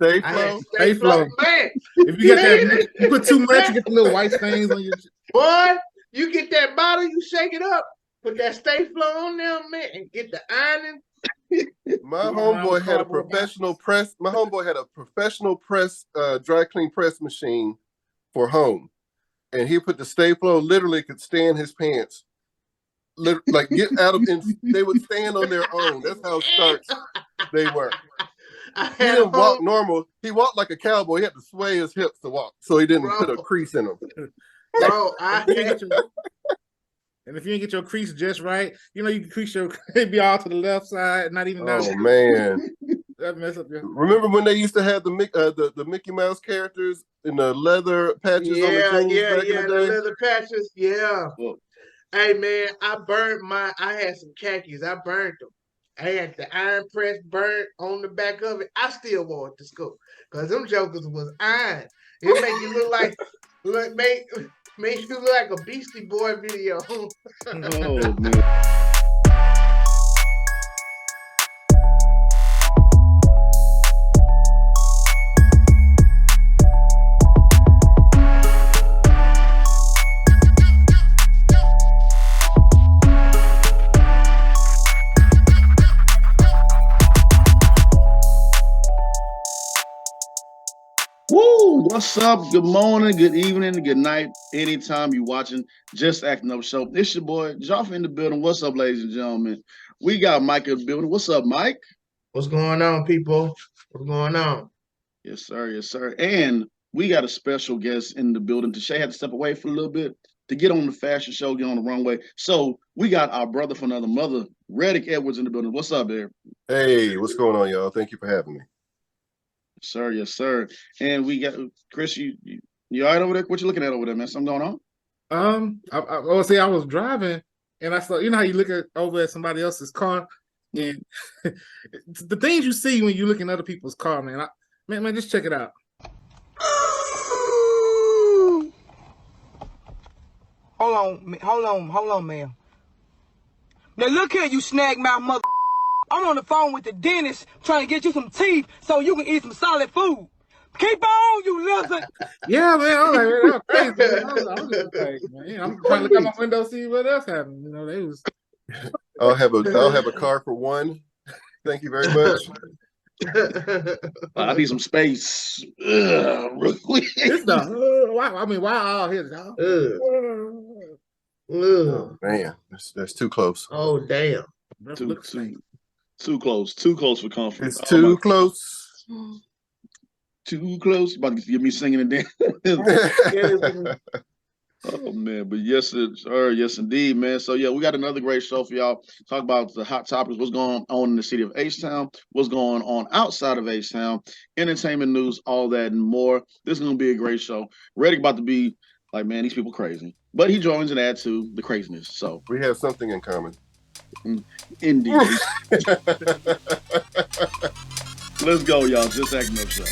Stay I had flow. Stay Flow. Man, If you get that, you put too much, you get the little white stains on your. boy, you get that bottle, you shake it up, put that Stay Flow on there, man, and get the ironing. My homeboy had a professional press. My homeboy had a professional press, dry clean press machine for home, and he put the Stay Flow. Literally, could stand his pants. Like get out of, and they would stand on their own. That's how starched they were. He didn't walk normal. He walked like a cowboy. He had to sway his hips to walk, so he didn't put a crease in them. Bro, and if you didn't get your crease just right, you know you can crease your be all to the left side, not even down. Oh man, that mess up your. Remember when they used to have the Mickey Mouse characters in the leather patches on the jeans back in the day? The leather patches. Yeah. Hey man, I had some khakis. I burned them. I had the iron press burnt on the back of it. I still wore it to school because them jokers was iron. It make you make you look like a Beastie Boy video. Oh man. What's up? Good morning, good evening, good night. Anytime you're watching Just Acting Up Show. It's your boy, Joff in the building. What's up, ladies and gentlemen? We got Mike in the building. What's up, Mike? What's going on, people? What's going on? Yes, sir. Yes, sir. And we got a special guest in the building. Tashay had to step away for a little bit to get on the fashion show, get on the runway. So we got our brother from another mother, Redick Edwards, in the building. What's up, there? Hey, what's going on, y'all? Thank you for having me. Sir, yes, sir. And we got Chris. You all right over there? What you looking at over there, man? Something going on? I was driving and I saw, you know how you look over at somebody else's car, and the things you see when you look in other people's car, man. Man, just check it out. Hold on, ma'am. Now look here, you snag mouth mother. I'm on the phone with the dentist trying to get you some teeth so you can eat some solid food. Keep on, you lizard. Yeah, man. I was like, man, that was crazy. I was just like, man, I'm trying to look out my window, see what else happened. You know, they was. I'll have a car for one. Thank you very much. I need some space. Real quick. Why all here? Oh man, that's too close. Oh damn. Too close. Too close for comfort. It's too close. Too close. About to get me singing and dancing. Oh man, but yes, sir, yes indeed, man. So yeah, we got another great show for y'all. Talk about the hot topics, what's going on in the city of H-Town, what's going on outside of H-Town, entertainment news, all that and more. This is gonna be a great show. Redick about to be like, man, these people crazy, but he joins and adds to the craziness. So we have something in common. Indeed. Let's go, y'all. Just Acting Up Show.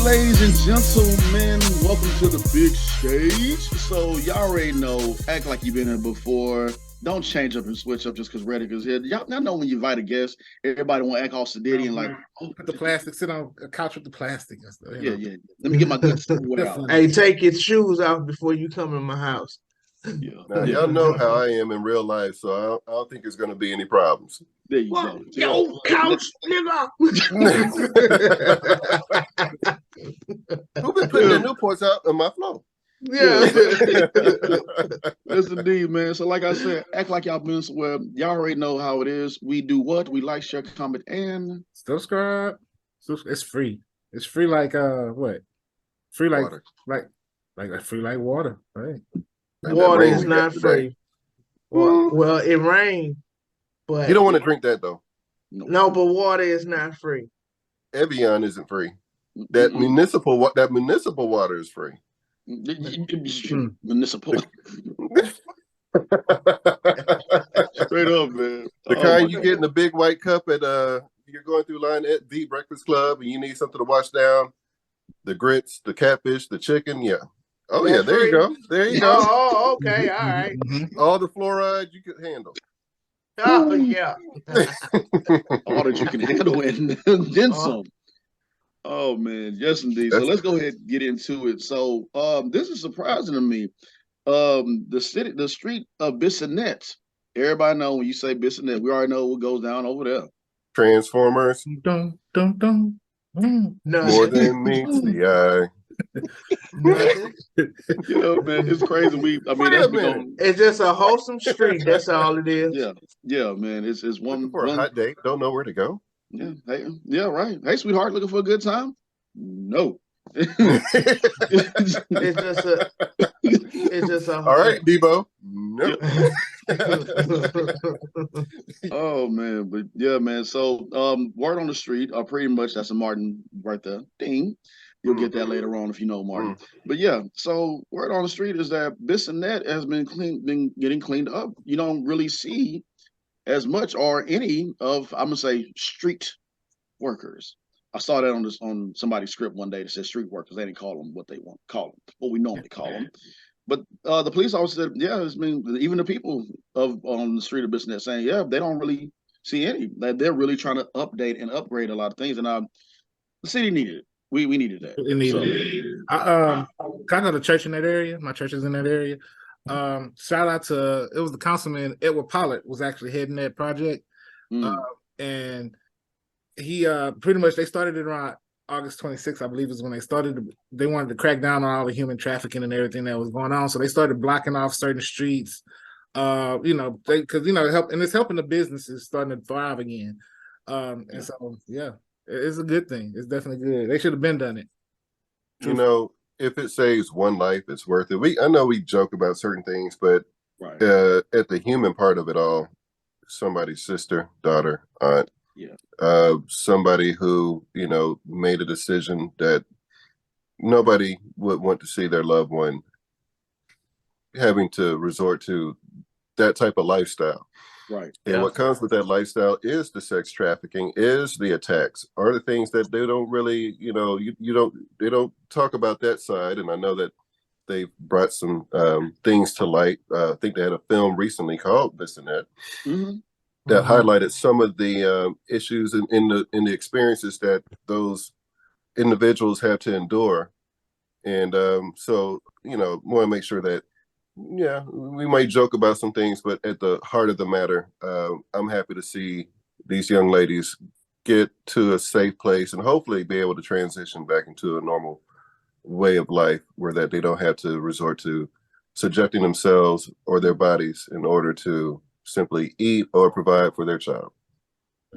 Ladies and gentlemen, welcome to the big stage. So y'all already know, act like you've been here before. Don't change up and switch up just because Redick is here. Y'all know when you invite a guest, everybody want to act all sedity and like, put the plastic, sit on a couch with the plastic and stuff. Yeah. Let me get my good silverware out. Hey, take your shoes off before you come in my house. Yeah. Now, y'all know how I am in real life, so I don't think there's going to be any problems. There you go. Yo, couch, nigga. Who been putting the Newports out on my floor? Yeah. Yes, indeed, man. So like I said, act like y'all been somewhere. Y'all already know how it is. We do what? We like, share, comment, and subscribe. It's free. It's free like what? Free like water. like free like water, right? Water is not free. Well, it rained, but you don't want to drink that though. No, but water is not free. Evian isn't free. That municipal water is free. Municipal. Straight up, man. The Oh, kind my you God. get in a big white cup at you're going through line at the Breakfast Club and you need something to wash down. The grits, the catfish, the chicken, yeah. Oh yeah, That's there you free. go. There you go. Oh, okay, all right. All the fluoride you could handle. Oh yeah. All that you can handle and then Uh-huh. some. Oh man, yes indeed. So let's go ahead and get into it. So this is surprising to me. The street of Bissonnette. Everybody know when you say Bissonnette, we already know what goes down over there. Transformers, Dun, dun, dun. more Nothing. than meets the eye. Nothing. Yeah, man, it's crazy. Wait That's a been minute. going. It's just a wholesome street. That's all it is. Yeah, man. It's Looking one for a hot date, don't know where to go. Yeah, hey, yeah, right. Hey, sweetheart, looking for a good time? No. It's just a All right, Debo. No. Oh man, but yeah, man. So word on the street, pretty much that's a Martin right there. Ding. You'll get that later on if you know Martin. But yeah, so word on the street is that Bissonnette has been getting cleaned up. You don't really see as much or any of, I'm gonna say, street workers. I saw that on somebody's script one day that said street workers. They didn't call them what they want to call them, what we normally call them. But the police officer said, yeah, it's been even the people on the street of Bissonnette saying, yeah, they don't really see any. That they're really trying to update and upgrade a lot of things, and the city needed it. We needed that. It needed it. I go to church in that area. My church is in that area. Shout out to it was the councilman Edward Pollard was actually heading that project, and he pretty much they started it around August 26th, I believe, is when they started. They wanted to crack down on all the human trafficking and everything that was going on, so they started blocking off certain streets. Because it's helping the businesses starting to thrive again. And so yeah, it's a good thing. It's definitely good. They should have been done it. You know, if it saves one life, it's worth it. I know we joke about certain things, but Right. At the human part of it all, somebody's sister, daughter, aunt, somebody who, made a decision that nobody would want to see their loved one having to resort to that type of lifestyle. Right. And what comes with that lifestyle is the sex trafficking, is the attacks, are the things that they don't really, they don't talk about that side. And I know that they've brought some things to light. I think they had a film recently called Bissonnette that highlighted some of the issues in the experiences that those individuals have to endure. And so, want to make sure that, we might joke about some things, but at the heart of the matter, I'm happy to see these young ladies get to a safe place and hopefully be able to transition back into a normal way of life where that they don't have to resort to subjecting themselves or their bodies in order to simply eat or provide for their child.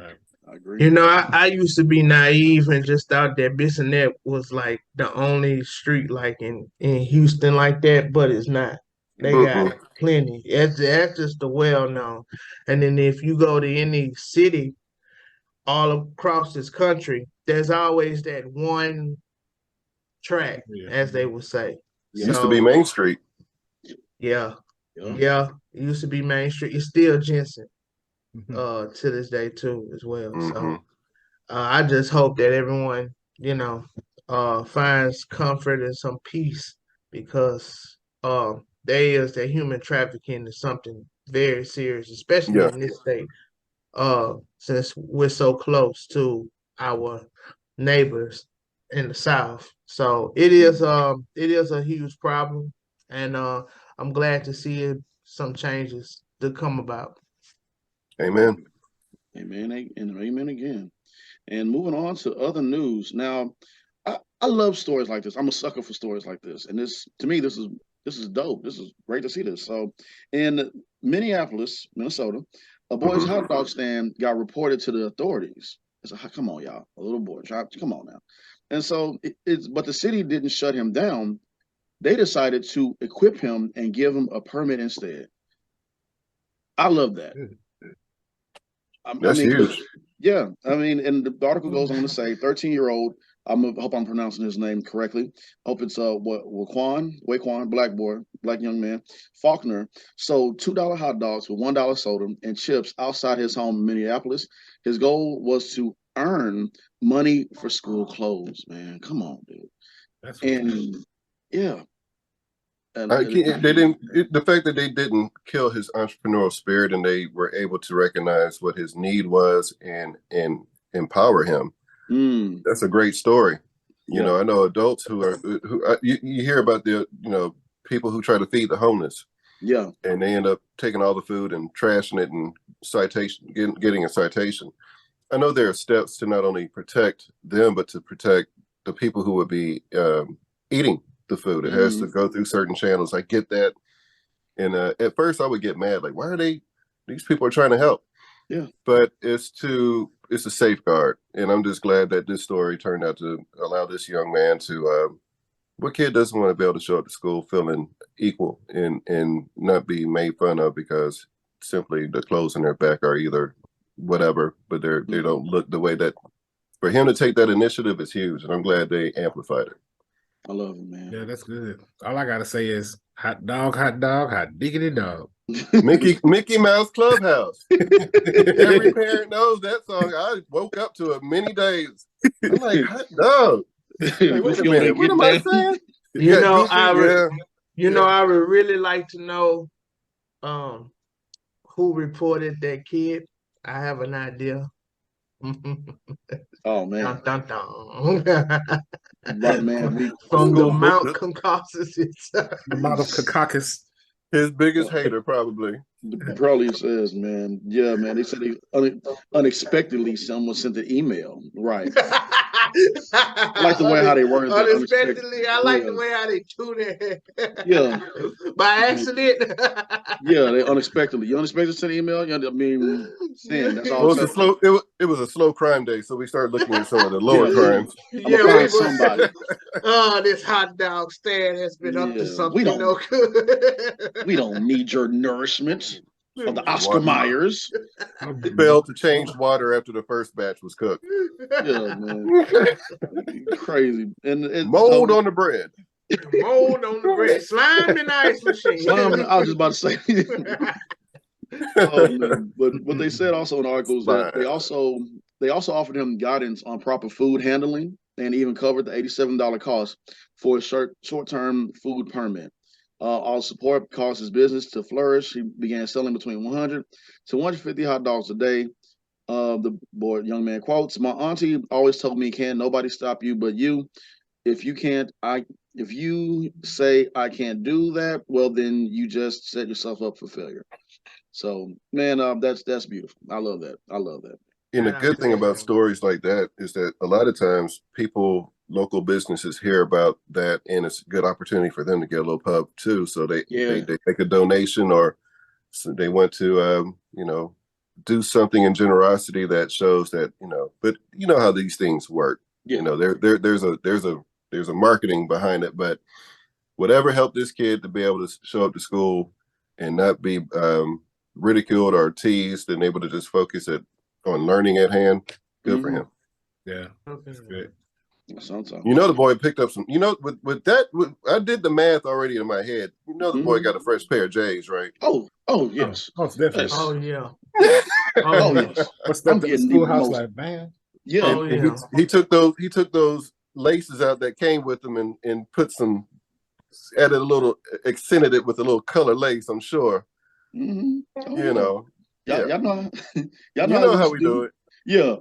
I agree. I used to be naive and just thought that Bissonnette was like the only street like in Houston like that, but it's not. They got plenty. That's just the well known. And then if you go to any city all across this country, there's always that one track, as they would say. Used to be Main Street. Yeah. It used to be Main Street. It's still Jensen to this day too, as well. So I just hope that everyone, finds comfort and some peace because that human trafficking is something very serious, especially in this state. Since we're so close to our neighbors in the South. So it is a huge problem, and I'm glad to see some changes to come about. Amen. Amen and amen again. And moving on to other news. Now, I love stories like this. I'm a sucker for stories like this. And this, to me, this is dope. This is great to see this. So in Minneapolis, Minnesota, a boy's hot dog stand got reported to the authorities. It's like, come on, y'all. A little boy, come on now. And so but the city didn't shut him down. They decided to equip him and give him a permit instead. I love that. That's huge. Yeah, and the article goes on to say 13-year-old hope I'm pronouncing his name correctly. Hope it's Waquan, black young man, Faulkner, sold $2 hot dogs for $1 soda and chips outside his home in Minneapolis. His goal was to earn money for school clothes. Man, come on, dude. That's And yeah, They didn't. The fact that they didn't kill his entrepreneurial spirit and they were able to recognize what his need was and empower him. That's a great story. You know, I know adults who you hear about the people who try to feed the homeless. Yeah, and they end up taking all the food and trashing it and getting a citation. I know there are steps to not only protect them but to protect the people who would be eating the food. It has to go through certain channels. I get that. And at first I would get mad, like, why are these people are trying to help? Yeah. But it's a safeguard. And I'm just glad that this story turned out to allow this young man to, what kid doesn't want to be able to show up to school feeling equal and not be made fun of because simply the clothes on their back are either whatever, but they don't look the way that, for him to take that initiative is huge. And I'm glad they amplified it. I love it, man. Yeah, that's good. All I gotta say is hot dog, hot diggity dog. Mickey Mouse Clubhouse. Every parent knows that song. I woke up to it many days. I'm like, hot dog. Hey, wait a minute. What am I saying? I would really like to know who reported that kid. I have an idea. Oh man. Dun, dun, dun. But man, from the Mount Caucasus itself. The Mount of Caucasus. His biggest hater, probably. Probably says, man. Yeah, man. They said unexpectedly someone sent an email. Right. I like the way how they worded it. Unexpectedly, I like the way how they do that. Yeah. By accident. Yeah, they unexpectedly. You unexpectedly sent an email? I mean, sin, that's all. It was a slow crime day, so we started looking at some of the lower crimes. Yeah, somebody. Oh, this hot dog stand has been up to something no good. We don't need your nourishment of the Oscar Myers. Failed to change water after the first batch was cooked. Yeah, man. Crazy. And mold on the bread. Mold on the bread. Slime in the ice machine. I was just about to say. Oh, man. But what they said also in the article is that they also offered him guidance on proper food handling and even covered the $87 cost for a short-term food permit. All support caused his business to flourish. He began selling between 100 to 150 hot dogs a day. The young man quotes, "My auntie always told me, can't nobody stop you but you. If you say I can't do that, well, then you just set yourself up for failure." So, man, that's beautiful. I love that. And the good thing about stories like that is that a lot of times local businesses hear about that, and it's a good opportunity for them to get a little pub too. So they make a donation, or they want to, do something in generosity that shows that, but you know how these things work. Yeah. There's a marketing behind it, but whatever helped this kid to be able to show up to school and not be ridiculed or teased and able to just focus on learning at hand, good for him. Yeah, that's good. The boy picked up some, I did the math already in my head. The boy got a fresh pair of J's, right? Oh, yes. Oh, it's different. Oh, yeah. Oh, yes. I'm getting schoolhouse like, man. Yeah. Oh, yeah. He took those laces out that came with them and put some, added a little, accented it with a little color lace, I'm sure. Mm-hmm. Oh, Y'all know how we do it. Yeah.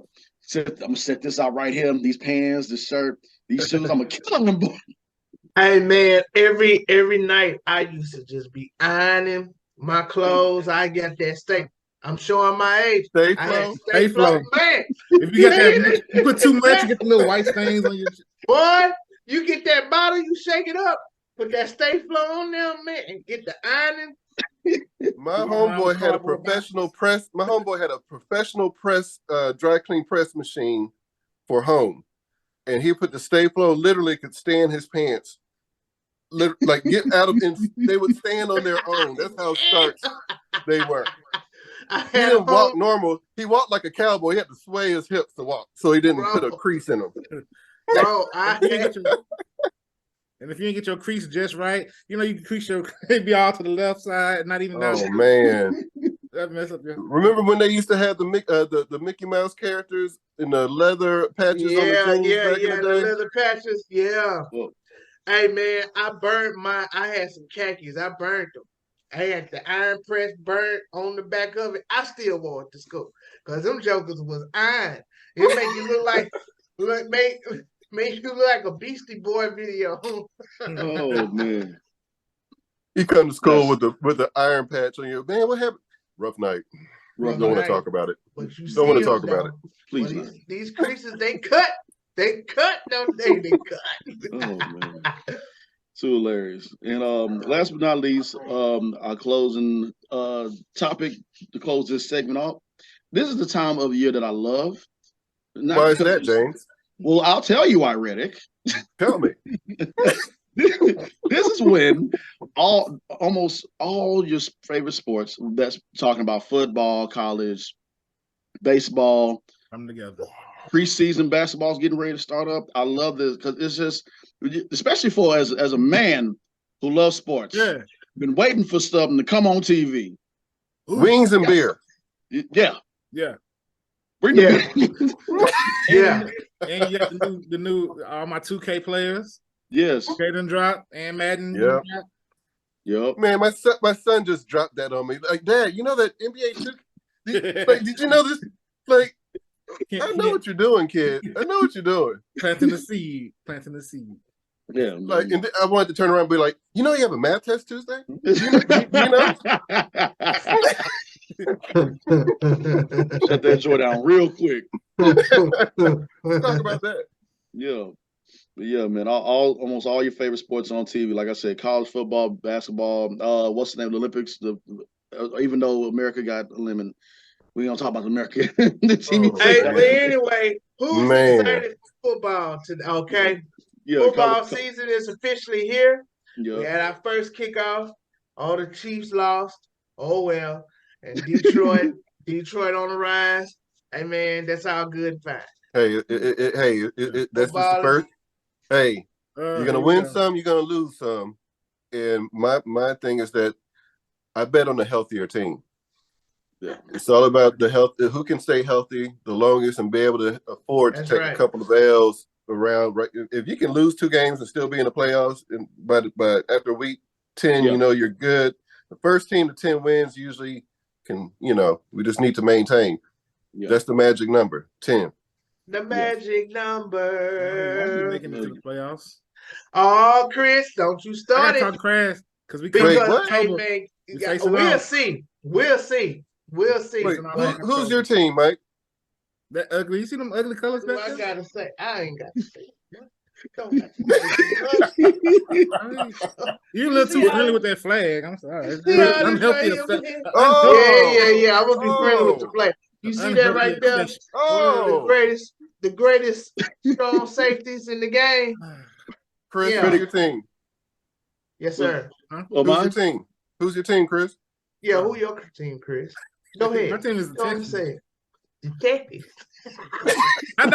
I'm gonna set this out right here. These pants, this shirt, these shoes. I'm gonna kill them, boy. Hey man, every night I used to just be ironing my clothes. I got that steak. I'm showing my age. Stay flow, man. If you got that, you put too much, you get the little white stains on your. Boy, you get that bottle, you shake it up, put that Stay Flow on there, man, and get the ironing. My homeboy had a professional press. My homeboy had a professional press, dry clean press machine for home, and he put the Stay Flow. Literally, could stand his pants. Like get out of, and they would stand on their own. That's how starch they were. He didn't walk normal. He walked like a cowboy. He had to sway his hips to walk, so he didn't put a crease in them. Bro, And if you didn't get your crease just right, you know you can crease your be all to the left side, not even down. Oh man. That mess up your. Remember when they used to have the Mickey Mouse characters in the leather patches on the jeans back in the the day? leather patches. Yeah. Well, Hey man, I had some khakis. I burned them. I had the iron press burnt on the back of it. I still wore it to school because them jokers was iron. It make you make you look like a Beastie Boy video. oh man. You come to school with the iron patch on your man. What happened? Rough night. Rough Don't want night. to talk about it. But you Don't want to see 'em, talk about though. it. Please Well, not. these creases, they cut. They cut, don't they? They cut. Oh man. Too hilarious. And last but not least, our closing topic to close this segment off. This is the time of the year that I love. Not Why is because that, James? Well, I'll tell you why, Redick. Tell me. This is when almost all your favorite sports, that's talking about football, college, baseball, Come together. preseason basketball is getting ready to start up. I love this because it's just, especially for as a man who loves sports. Yeah. Been waiting for something to come on TV. Wings and beer. Yeah. Yeah. Bring Yeah. the Yeah. And you got the new all my 2K players. Yes. Caden drop and Madden. Yeah. Yep. Man, my son just dropped that on me. Like, Dad, you know that NBA 2K? Did you know this? Like, I know what you're doing, kid. I know what you're doing. Planting the seed. Planting the seed. Yeah. Like, and I wanted to turn around and be like, you know, you have a math test Tuesday. You know? Shut that joint down real quick. Let's talk about that. Yeah. But yeah, man, almost all your favorite sports on TV. Like I said, college football, basketball, what's the name of the Olympics? Even though America got eliminated, we don't talk about America. The team Hey, but anyway, who's Man. excited for football today? Okay. Yeah, Football season is officially here. Yeah. We had our first kickoff. All the Chiefs lost. Oh well. And Detroit on the rise. Hey man, that's all good and fine. Hey, that's just the first. Hey, you're gonna win some, you're gonna lose some. And my thing is that I bet on a healthier team. Yeah. It's all about the health, who can stay healthy the longest and be able to afford to take a couple of L's around. Right, if you can lose 2 games and still be in the playoffs, but after week 10, you know you're good. The first team to 10 wins usually can, we just need to maintain. Yeah. That's the magic number, 10. The magic number. Making it to the playoffs. Oh, Chris, don't you start it. Crash because hey man, we'll see. Wait, who's your team, Mike? That ugly. You see them ugly colors back there? I gotta say, I ain't got to say. You're a little too friendly with that flag. I'm sorry. I'm healthy. Yeah. I'm gonna be friendly with the flag. You see that right there? Oh, the greatest strong safeties in the game. Chris, who's your team? Yes, sir. Who's your team? Who's your team, Chris? Yeah, who your team, Chris? Go ahead. My team is the Detective. I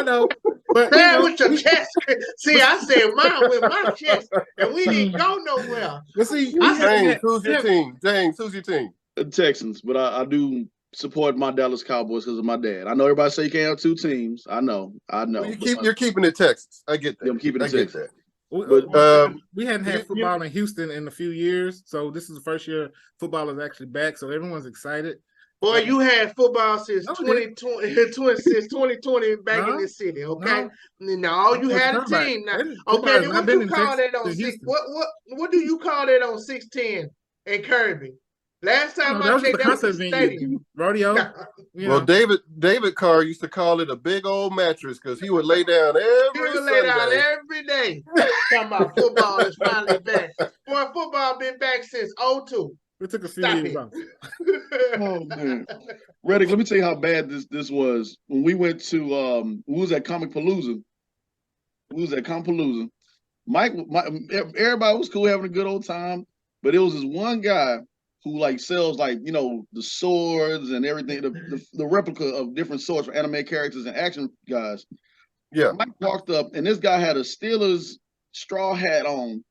know. But say it with your chest. See, I said mine with my chest, and we didn't go nowhere. But see, James, who's your team? James, who's your team? The Texans, but I do support my Dallas Cowboys because of my dad. I know everybody say you can't have 2 teams. I know. Well, you're keeping it Texas. I get that. I'm keeping it Texas. But we hadn't had football in Houston in a few years, so this is the first year football is actually back. So everyone's excited. Boy, you had football since 2020 back in this city. Okay, no, you had a team. Now, okay, then what do you call that on 6? What do you call that on 610 and Kirby? Last time I checked, that was the stadium. Rodeo. Well, David Carr used to call it a big old mattress because he would lay down every day. Talking about football is finally back. Boy, football been back since 2002. It took a few years off. Oh man, Redick, let me tell you how bad this was. When we went to we was at Comic Palooza. Mike, everybody was cool, having a good old time, but it was this one guy who sells the swords and everything, the replica of different swords for anime characters and action guys. Yeah. Mike walked up, and this guy had a Steelers straw hat on.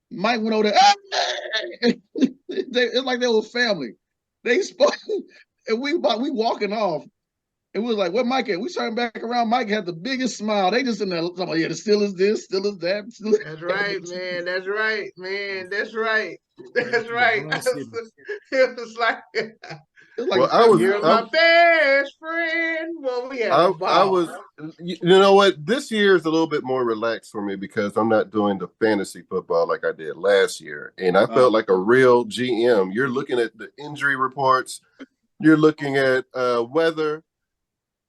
Mike went over there. It's like they were family. They spoke, and we walking off. And we was like, what Mike at? We turned back around. Mike had the biggest smile. They just in there talking about, yeah, the Steelers this, Steelers that. Steelers. That's right, man. That's right, man. That's right. That's Yeah, right. don't see me. It was like, It's like Well, you're my best friend. Well, we had a ball. I was, you know what? This year is a little bit more relaxed for me because I'm not doing the fantasy football like I did last year. And I felt like a real GM. You're looking at the injury reports. You're looking at weather.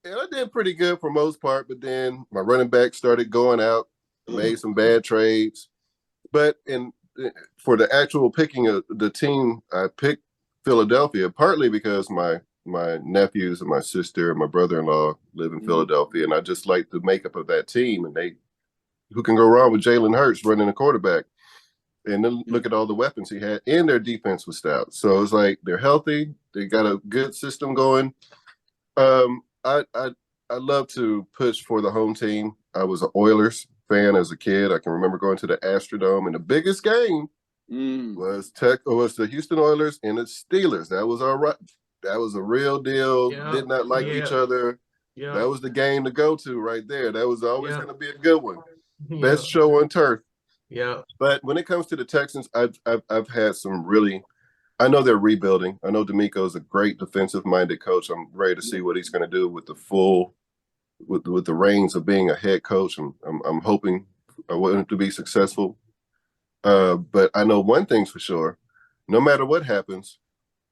And I did pretty good for most part, but then my running back started going out, made some bad trades. But for the actual picking of the team, I picked Philadelphia, partly because my nephews and my sister and my brother-in-law live in Philadelphia, and I just like the makeup of that team. And who can go wrong with Jalen Hurts running a quarterback? And then look at all the weapons he had, and their defense was stout. So it's like they're healthy, they got a good system going. I love to push for the home team. I was an Oilers fan as a kid. I can remember going to the Astrodome, and the biggest game was the Houston Oilers and the Steelers. That was that was a real deal. Yeah, did not like each other. Yeah. That was the game to go to right there. That was always going to be a good one. Yeah. Best show on turf. Yeah. But when it comes to the Texans, I've had some really. I know they're rebuilding. I know D'Amico's a great defensive-minded coach. I'm ready to see what he's going to do with with the reins of being a head coach. I'm hoping I want him to be successful. But I know one thing's for sure: no matter what happens,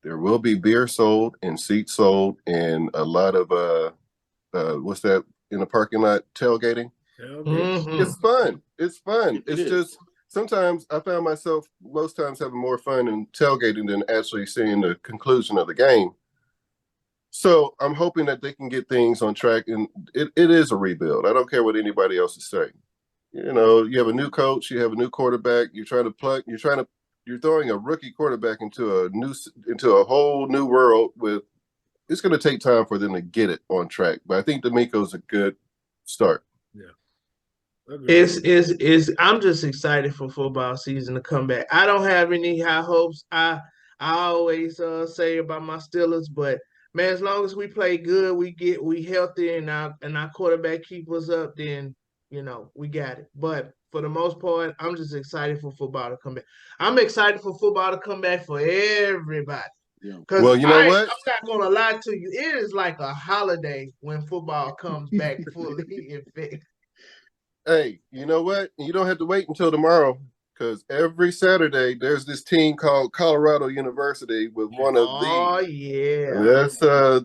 there will be beer sold and seats sold and a lot of what's that in the parking lot tailgating. Mm-hmm. It's fun. It's fun. It is. Just sometimes I found myself most times having more fun in tailgating than actually seeing the conclusion of the game. So I'm hoping that they can get things on track, and it is a rebuild. I don't care what anybody else is saying. You know, you have a new coach, you have a new quarterback. You're throwing a rookie quarterback into a whole new world. It's going to take time for them to get it on track. But I think D'Amico's a good start. I'm just excited for football season to come back. I don't have any high hopes. I always say about my Steelers, but man, as long as we play good, we healthy, and our quarterback keep us up, then we got it. But for the most part, I'm just excited for football to come back. I'm excited for football to come back for everybody. Because well, you know what? I'm not gonna lie to you, it is like a holiday when football comes back fully in effect. Hey, you know what? You don't have to wait until tomorrow, because every Saturday there's this team called Colorado University with one of the. Oh yeah.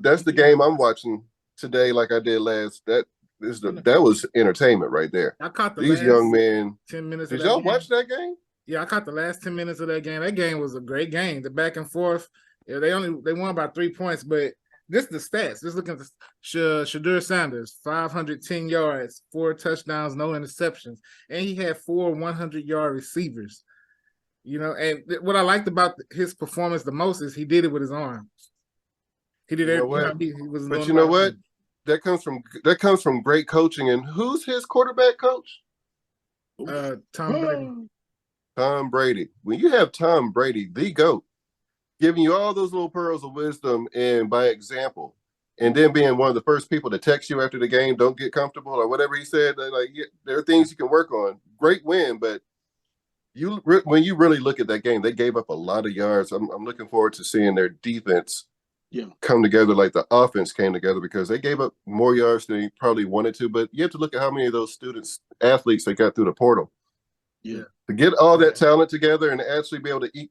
That's the game I'm watching today, like I did last. That was entertainment right there. I caught These young men. 10 minutes. Did y'all watch that game? Yeah, I caught the last 10 minutes of that game. That game was a great game. The back and forth. Yeah, they won by 3 points, but this the stats. Just looking at Shadur Sanders, 510 yards, 4 touchdowns, no interceptions, and he had 4 100-yard receivers. And what I liked about his performance the most is he did it with his arms. He did everything. But you know what? That comes from great coaching. And who's his quarterback coach? Tom Brady. Tom Brady. When you have Tom Brady, the GOAT, giving you all those little pearls of wisdom and by example, and then being one of the first people to text you after the game, don't get comfortable or whatever he said. There are things you can work on. Great win, but when you really look at that game, they gave up a lot of yards. I'm looking forward to seeing their defense come together like the offense came together, because they gave up more yards than they probably wanted to. But you have to look at how many of those athletes they got through the portal. Yeah. To get all that talent together and actually be able to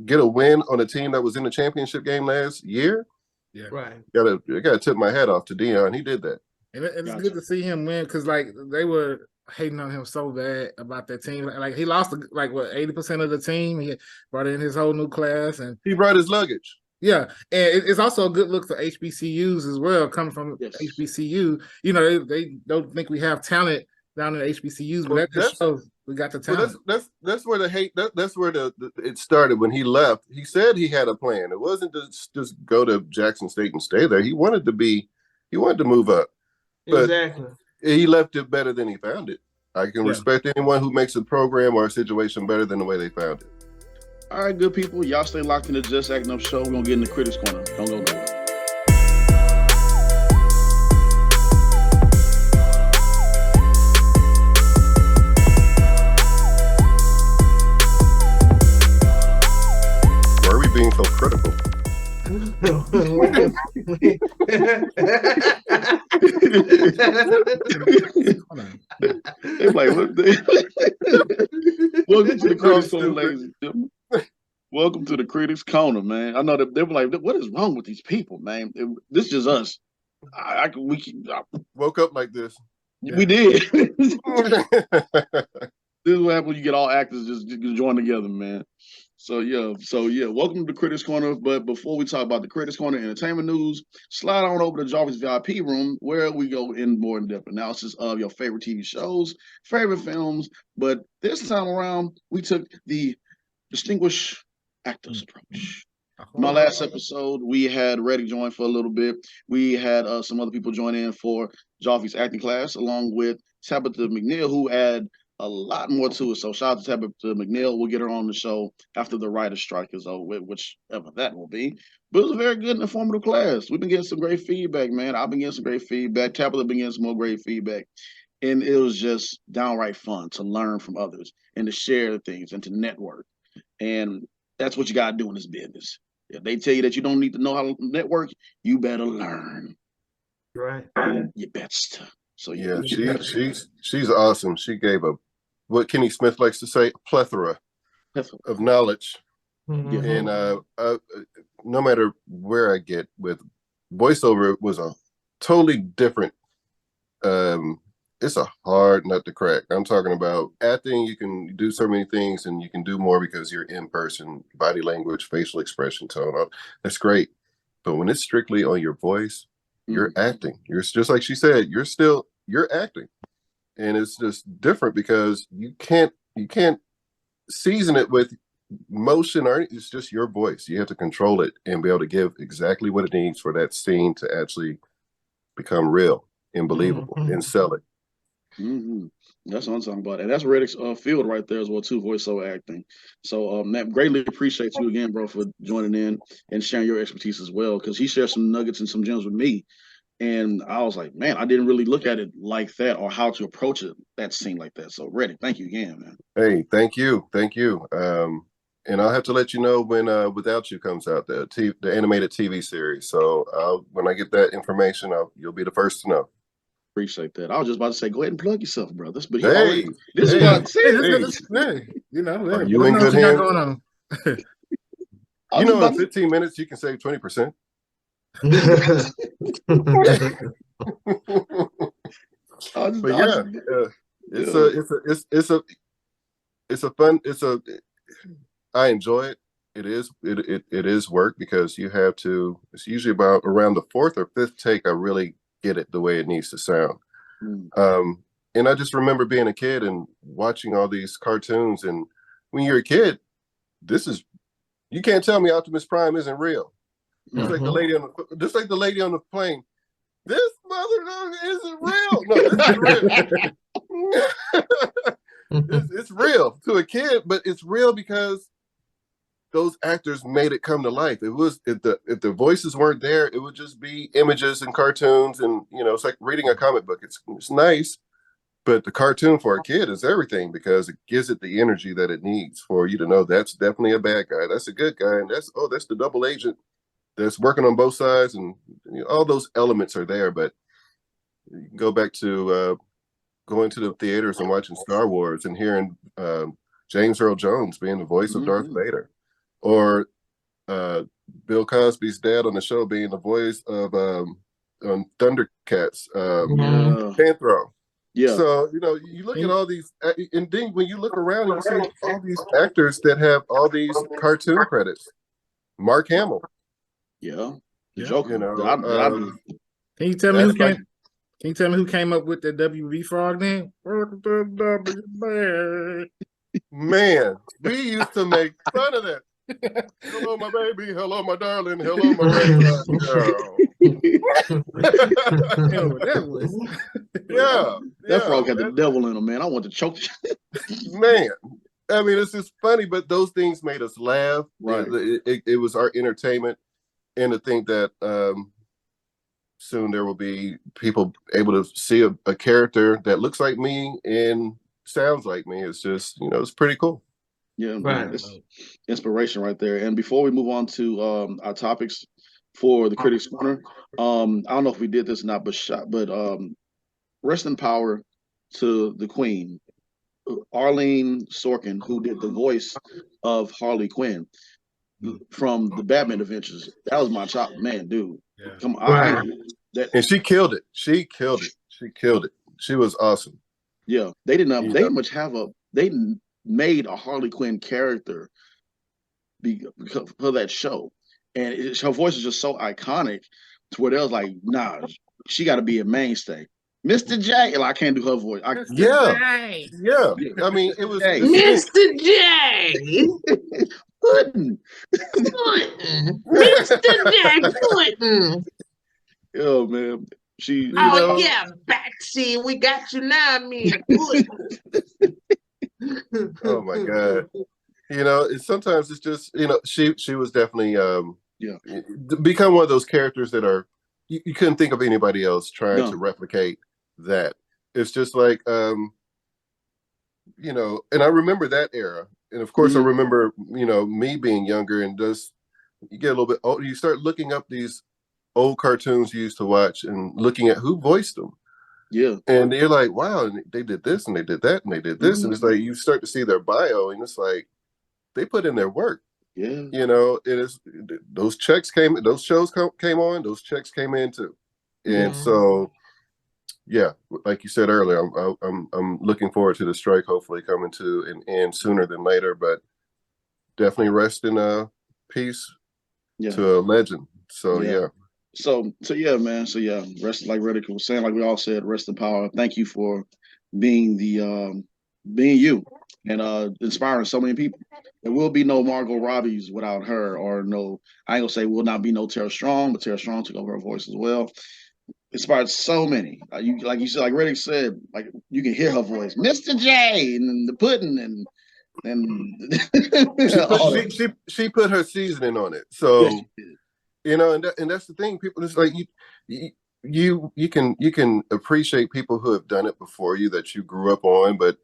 get a win on a team that was in the championship game last year. Yeah. Right. I gotta tip my hat off to Dion. He did that. And it's good to see him win, because they were hating on him so bad about that team. Like he lost 80% of the team. He brought in his whole new class, and he brought his luggage. Yeah, and it's also a good look for HBCUs as well. Coming from HBCU, they don't think we have talent down in the HBCUs, but that just shows we got the talent. Well, that's where the hate. That's where it started when he left. He said he had a plan. It wasn't just go to Jackson State and stay there. He wanted to move up. But exactly. he left it better than he found it. I can respect anyone who makes a program or a situation better than the way they found it. All right, good people. Y'all stay locked in the Just Acting Up show. We're going to get in the Critics Corner. Don't go nowhere. Why are we being so critical? They're like, what welcome to the Critics Corner, ladies and gentlemen. Welcome to the Critics Corner, man. I know that they were like, what is wrong with these people, man? This is just us. I woke up like this. We did. This is what happens when you get all actors just join together, man. So yeah, welcome to the Critics Corner. But before we talk about the Critics Corner entertainment news, slide on over to Jarvis VIP room where we go in more in-depth analysis of your favorite TV shows, favorite films. But this time around, we took the distinguished actors approach. My last episode, we had Redick join for a little bit. We had some other people join in for Jarvis acting class, along with Tabitha McNeil, who had a lot more to it. So shout out to Tabitha McNeil. We'll get her on the show after the writer's strike is over, whichever that will be. But it was a very good and informative class. We've been getting some great feedback, man. I've been getting some great feedback. Tabitha been getting some more great feedback. And it was just downright fun to learn from others and to share things and to network. And that's what you got to do in this business. If they tell you that you don't need to know how to network, you better learn. Right. You best. So yeah, she's awesome. She gave what Kenny Smith likes to say, a plethora of knowledge. Mm-hmm. And no matter where I get with voiceover, it was a totally different. It's a hard nut to crack. I'm talking about acting. You can do so many things, and you can do more because you're in person, body language, facial expression, tone. That's great. But when it's strictly on your voice, you're acting. You're just like she said. You're acting, and it's just different because you can't season it with motion or it's just your voice. You have to control it and be able to give exactly what it needs for that scene to actually become real and believable and sell it. That's what I'm talking about, and that's Redick's field right there as well too, voiceover acting. So Matt, greatly appreciate you again, bro, for joining in and sharing your expertise as well, because he shared some nuggets and some gems with me, and I was like, man, I didn't really look at it like that or how to approach it that scene like that. So Redick, thank you again, man. Hey, thank you. And I'll have to let you know when Without You comes out, the animated TV series. So when I get that information, you'll be the first to know. Appreciate that. I was just about to say, go ahead and plug yourself, brothers. But hey, this is what you know, are you in good hands? Going on? You know, in 15 minutes you can save 20%. But yeah, I enjoy it. It is work because you have to. It's usually about around the fourth or fifth take I really get it the way it needs to sound. And I just remember being a kid and watching all these cartoons. And when you're a kid, you can't tell me Optimus Prime isn't real. Just like the lady on the plane. This mother isn't real. No, this is real. It's real to a kid, but it's real because those actors made it come to life. It was if the voices weren't there, it would just be images and cartoons, and it's like reading a comic book. It's nice, but the cartoon for a kid is everything because it gives it the energy that it needs for you to know that's definitely a bad guy, that's a good guy, and that's the double agent that's working on both sides, and all those elements are there. But you can go back to going to the theaters and watching Star Wars and hearing James Earl Jones being the voice of Darth Vader. Or Bill Cosby's dad on the show being the voice of on Thundercats, Panthro. Yeah. So you look at all these, and then when you look around, you see all these actors that have all these cartoon credits. Mark Hamill. Yeah. The Joker. Can you tell me who came? Can you tell me who came up with the WB frog name? Man, we used to make fun of that. Hello, my baby. Hello, my darling. Hello, my red girl. Hell, that was That frog had the devil in him, man. I want to choke. Man, I mean, it's just funny, but those things made us laugh. Right. It was our entertainment, and to think that soon there will be people able to see a character that looks like me and sounds like me. It's just, it's pretty cool. Yeah, Right. man, it's inspiration right there. And before we move on to our topics for the Critics Corner, I don't know if we did this or not, but rest in power to the Queen, Arlene Sorkin, who did the voice of Harley Quinn from the Batman Adventures. That was my chop, man, dude. Yeah. Come on, and she killed it. She killed it. She killed it. She was awesome. Yeah, they didn't. They much have a. They made a Harley Quinn character for that show, and her voice is just so iconic to where they was like, nah, she got to be a mainstay. Mr. J, I can't do her voice. Yeah. I mean, it was Mr. J. Puddin'. Mr. J. Puddin'. Oh man, she. Yeah, backseat. We got you now, man. Oh my God. Sometimes it's just, she was definitely become one of those characters that are you couldn't think of anybody else trying to replicate that. It's just like and I remember that era. And of course I remember, me being younger, and just you get a little bit older, you start looking up these old cartoons you used to watch and looking at who voiced them. Yeah. And you're like, wow, and they did this and they did that and they did this. And it's like you start to see their bio, and it's like they put in their work. Yeah. It is those shows came on, those checks came in too. And so like you said earlier, I'm looking forward to the strike hopefully coming to an end sooner than later, but definitely rest in peace to a legend. So So yeah, man. So yeah, rest, like Redick was saying, like we all said, rest in power. Thank you for being being you and inspiring so many people. There will be no Margot Robbie's without her, or no, I ain't gonna say will not be no Tara Strong, but Tara Strong took over her voice as well. Inspired so many. Like you said, like Redick said, like you can hear her voice, Mr. J, and the pudding, and she put her seasoning on it. So and that's the thing. People, it's like you can appreciate people who have done it before you, that you grew up on, but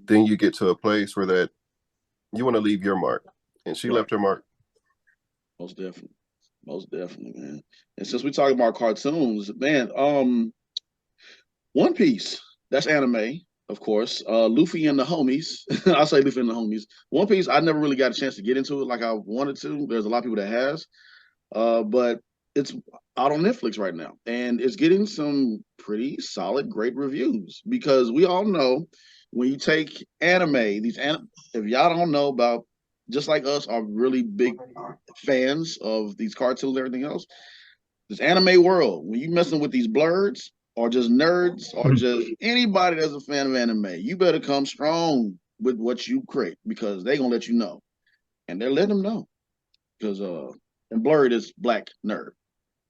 then you get to a place where that you want to leave your mark, and she left her mark. Most definitely, man. And since we talk about cartoons, man, One Piece, that's anime, of course. Luffy and the homies. I'll say Luffy and the homies. One Piece, I never really got a chance to get into it like I wanted to. There's a lot of people that has. But it's out on Netflix right now, and it's getting some pretty solid, great reviews, because we all know when you take anime, if y'all don't know about, just like us, are really big fans of these cartoons and everything else, this anime world, when you messing with these blurs or just nerds or just anybody that's a fan of anime, you better come strong with what you create, because they're gonna let you know, and they're letting them know, because and blurred is black nerd.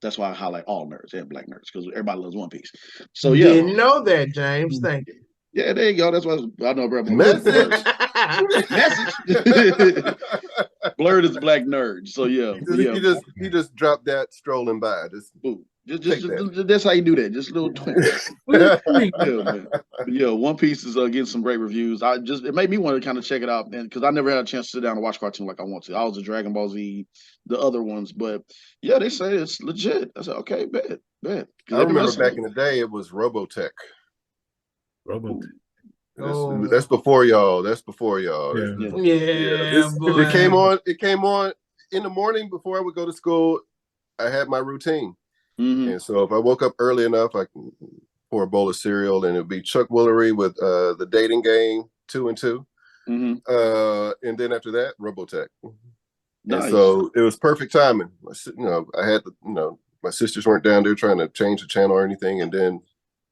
That's why I highlight all nerds and black nerds, because everybody loves One Piece. So yeah, didn't know that, James. Thank you. Yeah, there you go. That's why I know everybody. Message. Blurred is black nerd. So yeah, he just dropped that strolling by. Just that's how you do that. Just a little twin. Yeah, One Piece is getting some great reviews. It made me want to kind of check it out, and because I never had a chance to sit down and watch cartoon like I want to. I was a Dragon Ball Z, the other ones, but yeah, they say it's legit. I said, okay, bet. I remember back in the day, it was Robotech. That's before y'all. Yeah, It came on in the morning before I would go to school. I had my routine. And so if I woke up early enough, I can pour a bowl of cereal, and it would be Chuck Woolery with the dating game 2 and 2. And then after that, Robotech. Nice. And so it was perfect timing. I had my sisters weren't down there trying to change the channel or anything, and then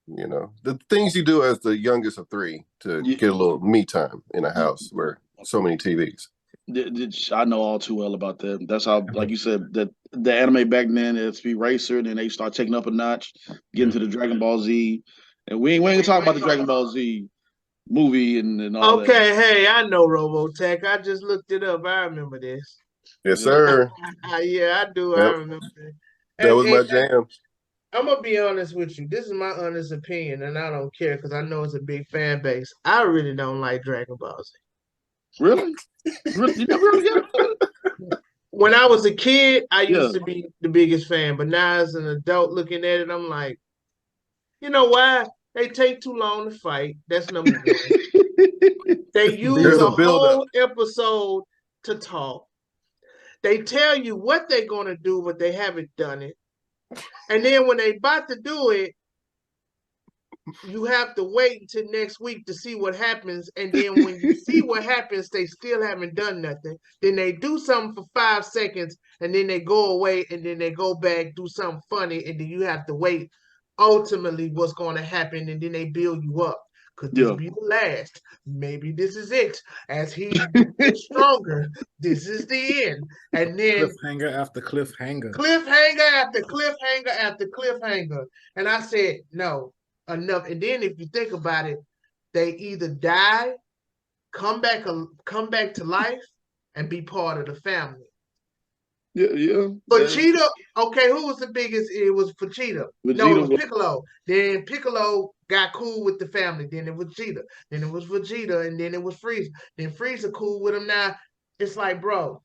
the things you do as the youngest of 3 to get a little me time in a house where so many TVs. I know all too well about that. That's how, like you said, that the anime back then, it's be Racer, and then they start taking up a notch, getting to the Dragon Ball Z, and we ain't gonna talk about the Dragon Ball Z movie and all that. Okay, hey, I know Robotech. I just looked it up. I remember this. Yes, sir. Yeah, I do. I Yep. remember it. That was my jam. I'm gonna be honest with you. This is my honest opinion, and I don't care because I know it's a big fan base. I really don't like Dragon Ball Z. Really? Really? You never really got it? When I was a kid, I used to be the biggest fan, but now as an adult looking at it, I'm like, you know why? They take too long to fight. That's number one. They use a whole episode to talk. They tell you what they're gonna do, but they haven't done it. And then when they about to do it, you have to wait until next week to see what happens. And then when you see what happens, they still haven't done nothing. Then they do something for 5 seconds, and then they go away, and then they go back, do something funny, and then you have to wait ultimately what's going to happen, and then they build you up. Could this be the last? Maybe this is it. As he gets stronger, this is the end. And then cliffhanger after cliffhanger. Cliffhanger after cliffhanger after cliffhanger. And I said, no, enough. And then if you think about it, they either die, come back to life, and be part of the family. Yeah. Vegeta, okay, who was the biggest? It was Vegeta. No, it was Piccolo. Then Piccolo got cool with the family. Then it was Vegeta. Then it was Vegeta, and then it was Frieza. Then Frieza cool with him now. It's like, bro,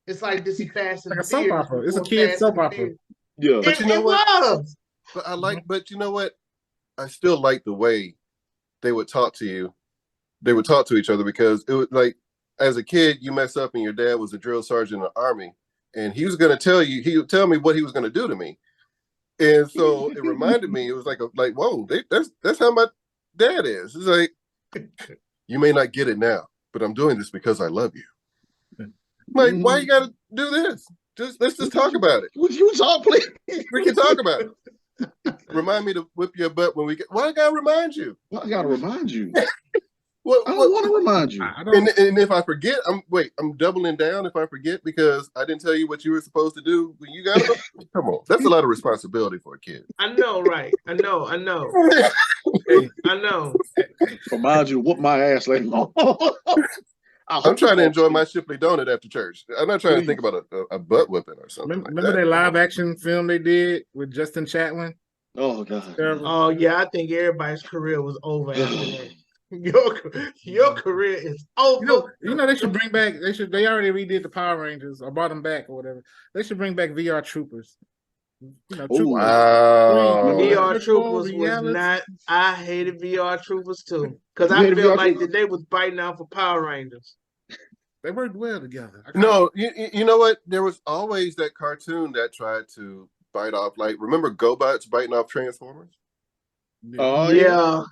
it's like this is Fast and the soap Furious. opera. It's a kid's soap opera. Yeah. But you know what? Was. But but you know what? I still like the way they would talk to you. They would talk to each other because it was like, as a kid, you mess up and your dad was a drill sergeant in the Army. And he was going to tell you, he would tell me what he was going to do to me. And so it reminded me, it was like, whoa, that's how my dad is. It's like, you may not get it now, but I'm doing this because I love you. Like, why you got to do this? Let's just talk about it. Would you talk, please? We can talk about it. Remind me to whip your butt when we get, why I got to remind you? Well, I got to remind you. I don't want to remind you. And if I forget, I'm doubling down if I forget because I didn't tell you what you were supposed to do when you got it. Come on. That's a lot of responsibility for a kid. I know, right? I know. Hey, I know. Remind you to whoop my ass later on. I'm trying to enjoy my Shipley donut after church. I'm not trying to think about a butt whipping or something. Remember that live action film they did with Justin Chatwin? Oh, God. Oh, yeah. I think everybody's career was over after that. Your career is over. You know they should bring back. They already redid the Power Rangers or brought them back or whatever. They should bring back VR Troopers. You know, Troopers. Wow. VR Troopers was not. I hated VR Troopers too because I felt like that they was biting off of Power Rangers. They worked well together. No, you know what? There was always that cartoon that tried to bite off. Like, remember GoBots biting off Transformers? Oh yeah.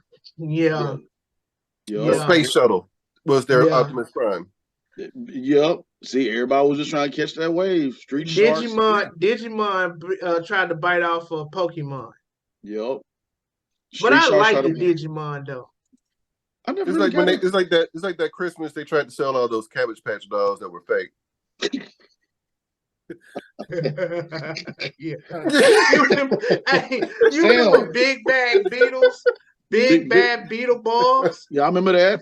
The space shuttle was their Optimus Prime. Yep. See, everybody was just trying to catch that wave. Digimon tried to bite off of Pokemon. Yep. But I like the Digimon though. It's like that Christmas they tried to sell all those Cabbage Patch dolls that were fake. Yeah. You remember Big Bag Beetles? Big Bad Beetle Balls? Yeah, I remember that.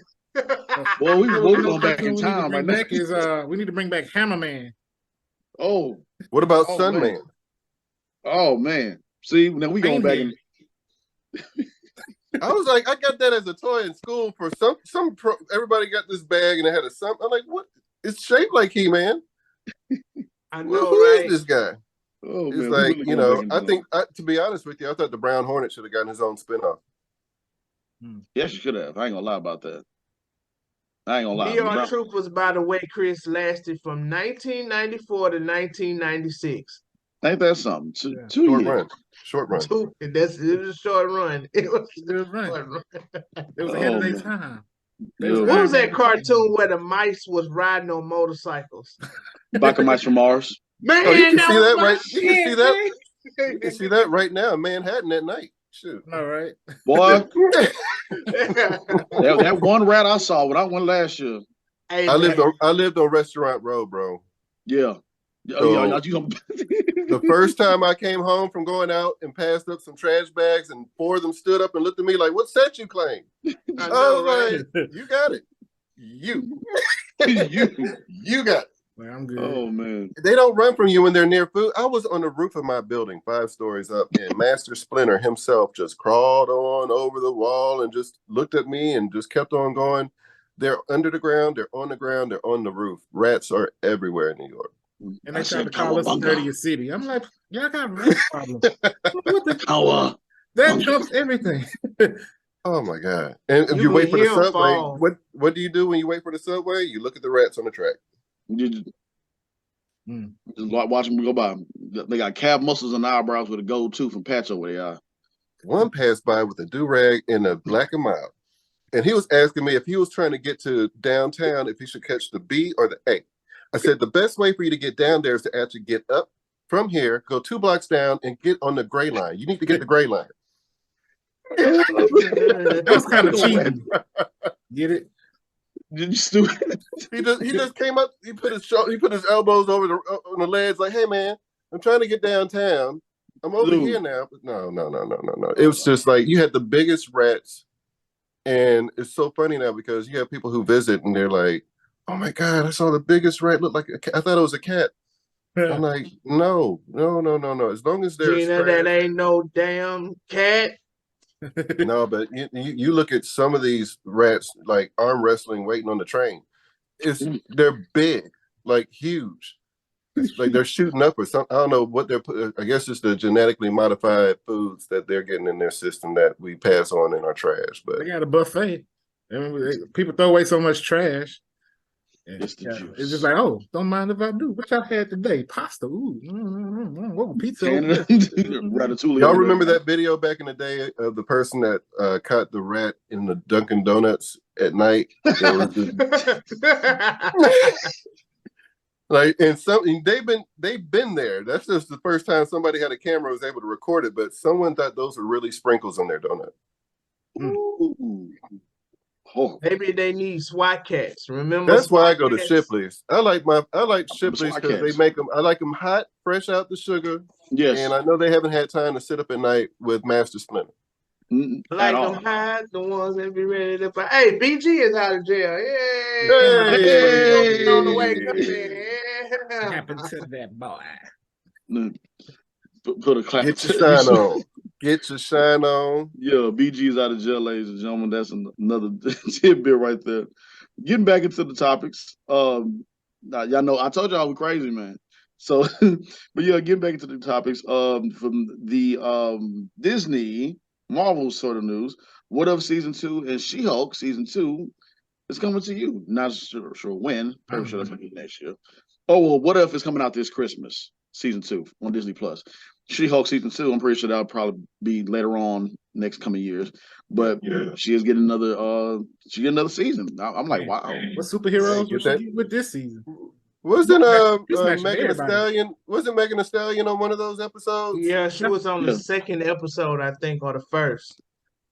Well, we're going back in time right now. We need to bring back Hammerman. Oh. What about Sunman? Oh, man. See, now we going back in. I was like, I got that as a toy in school for everybody got this bag and it had a something. I'm like, what? It's shaped like He-Man. I know, Who right? is this guy? Oh, it's man, like, really I think, to be honest with you, I thought the Brown Hornet should have gotten his own spinoff. Yes, you should have. I ain't gonna lie about that. I ain't gonna lie. VR Troopers, by the way, Chris, lasted from 1994 to 1996. Ain't that something? Short run. It was a short run. It was a short run. It was ahead of their time. What was that cartoon where the mice was riding on motorcycles? Biker Mice from Mars. Man, you can see that right. Shit, you can see that. You can see that right now in Manhattan at night. Shoot. All right. Boy. that one rat I saw when I went last year. Hey, I lived man. on Restaurant Row, bro. Yeah. So, the first time I came home from going out and passed up some trash bags, and 4 of them stood up and looked at me like, "What set you claim?" I I know, was right? like, "You got it, you got it." Well, I'm good. Oh man, They don't run from you when they're near food. I was on the roof of my building, 5 stories up, and Master Splinter himself just crawled on over the wall and just looked at me and just kept on going. They're under the ground, they're on the ground, they're on the roof. Rats are everywhere in New York. And they tried to call us the dirtiest city. I'm like, y'all got rat problems. What the? That trumps everything. Oh my God. And if You you wait can for the hear 'em subway, fall. what do you do when you wait for the subway? You look at the rats on the track. you just watch them go by. They got calf muscles and eyebrows with a gold tooth and patch over their eye. One passed by with a do-rag and a black and mild. And he was asking me if he was trying to get to downtown, if he should catch the B or the A. I said, the best way for you to get down there is to actually get up from here, go 2 blocks down, and get on the gray line. You need to get the gray line. That was kind of cheesy. Get it? You stupid. He just came up. He put his elbows over on the legs, like, "Hey man, I'm trying to get downtown. I'm over here now." But no. It was just like you had the biggest rats, and it's so funny now because you have people who visit and they're like, "Oh my God, I saw the biggest rat look like a cat. I thought it was a cat." I'm like, no. As long as there's Gina, that ain't no damn cat. No, but you look at some of these rats like arm wrestling, waiting on the train. They're big, like huge. It's like they're shooting up or something. I don't know what they're putting. I guess it's the genetically modified foods that they're getting in their system that we pass on in our trash. But they got a buffet. People throw away so much trash. It's the juice. It's just like, oh, don't mind if I do. What y'all had today? Pasta. Ooh, what pizza? Ratatouille. Y'all remember that video back in the day of the person that caught the rat in the Dunkin' Donuts at night? Like, and they've been there. That's just the first time somebody had a camera was able to record it. But someone thought those were really sprinkles on their donut. Ooh. Oh. Maybe they need SWAT cats. Remember? That's why I go SWAT to cats? Shipley's. I like Shipley's because they make them. I like them hot, fresh out the sugar. Yes. And I know they haven't had time to sit up at night with Master Splinter. Like them hot, the ones that be ready to fight. Hey, BG is out of jail. Yeah. Hey. On the way coming. What happened to that boy? Put a clap. Get your shine on. Get your shine on. Yeah, BG is out of jail, ladies and gentlemen. That's another tidbit right there. Getting back into the topics. Now, y'all know I told y'all we're crazy, man. So, but yeah, getting back into the topics. From the Disney Marvel sort of news. What If Season 2 and She-Hulk Season 2 is coming to you. Not sure when. Pretty sure that's gonna be next year. Oh well, What If is coming out this Christmas? Season 2 on Disney Plus. She-Hulk Season 2, I'm pretty sure that'll probably be later on next coming years. But she is getting another season. I'm like, wow. What superheroes was she with this season? Wasn't smashing Megan Thee everybody. Stallion? Wasn't Megan Thee Stallion on one of those episodes? Yeah, she was on the second episode, I think, or the first.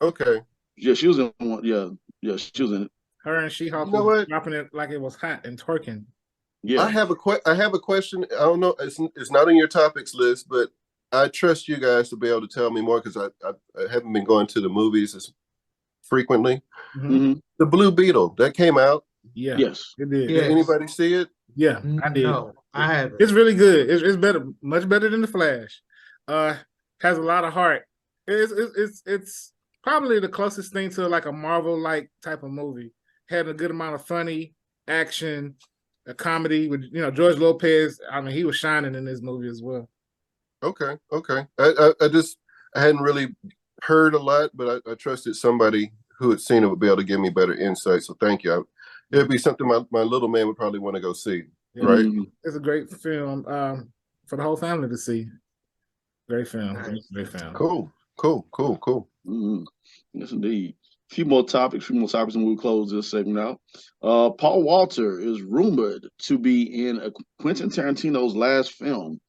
Okay. Yeah, she was in one. Yeah, she was in it. Her and She-Hulk You know was what? dropping it like it was hot and twerking. Yeah. I have a question. I don't know. It's not on your topics list, but I trust you guys to be able to tell me more because I haven't been going to the movies as frequently. Mm-hmm. The Blue Beetle that came out. Yeah. Yes. It did. Yes. Did anybody see it? Yeah, I did. No, I haven't. It's really good. It's better, much better than the Flash. Has a lot of heart. It's probably the closest thing to like a Marvel-like type of movie. Had a good amount of funny action, a comedy with George Lopez. I mean, he was shining in this movie as well. Okay. I hadn't really heard a lot, but I trusted somebody who had seen it would be able to give me better insight. So thank you. It'd be something my little man would probably want to go see. Yeah. Right? It's a great film for the whole family to see. Great film. Nice. Great film. Cool. Mm-hmm. Yes, indeed. A few more topics, and we'll close this segment out. Paul Walter is rumored to be in Quentin Tarantino's last film.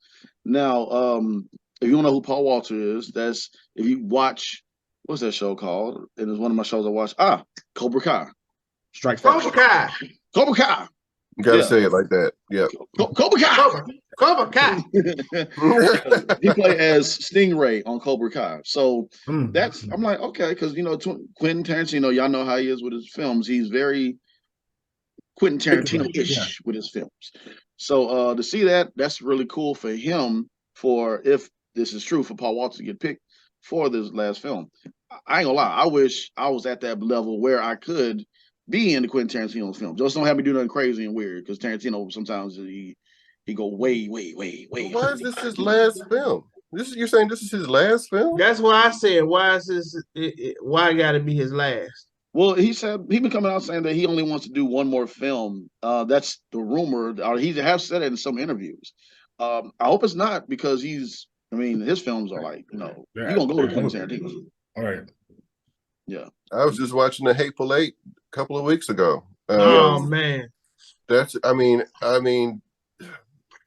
Now, if you don't know who Paul Walter is, that's if you watch, what's that show called? And it's one of my shows I watch. Cobra Kai. Cobra Kai. Cobra Kai. You gotta Yeah. say it like that. Yep. Cobra Kai. Cobra Kai. He played as Stingray on Cobra Kai. So Mm. that's, I'm like, okay, because, you know, Quentin Tarantino, y'all know how he is with his films. He's very Quentin Tarantino-ish with his films. So to see that, that's really cool for him, for, if this is true, for Paul Walter to get picked for this last film. I ain't gonna lie, I wish I was at that level where I could be in the Quentin Tarantino film. Just don't have me do nothing crazy and weird, because Tarantino sometimes he go way. Why is this his last film? You're saying this is his last film? That's why I said, why is this? Why got to be his last? Well, he said he been coming out saying that he only wants to do one more film. That's the rumor, or he has said it in some interviews. I hope it's not, because he's. I mean, his films are like, you know, you gonna go to Quentin Tarantino. All right. Yeah. I was just watching The Hateful Eight a couple of weeks ago. Oh man, I mean,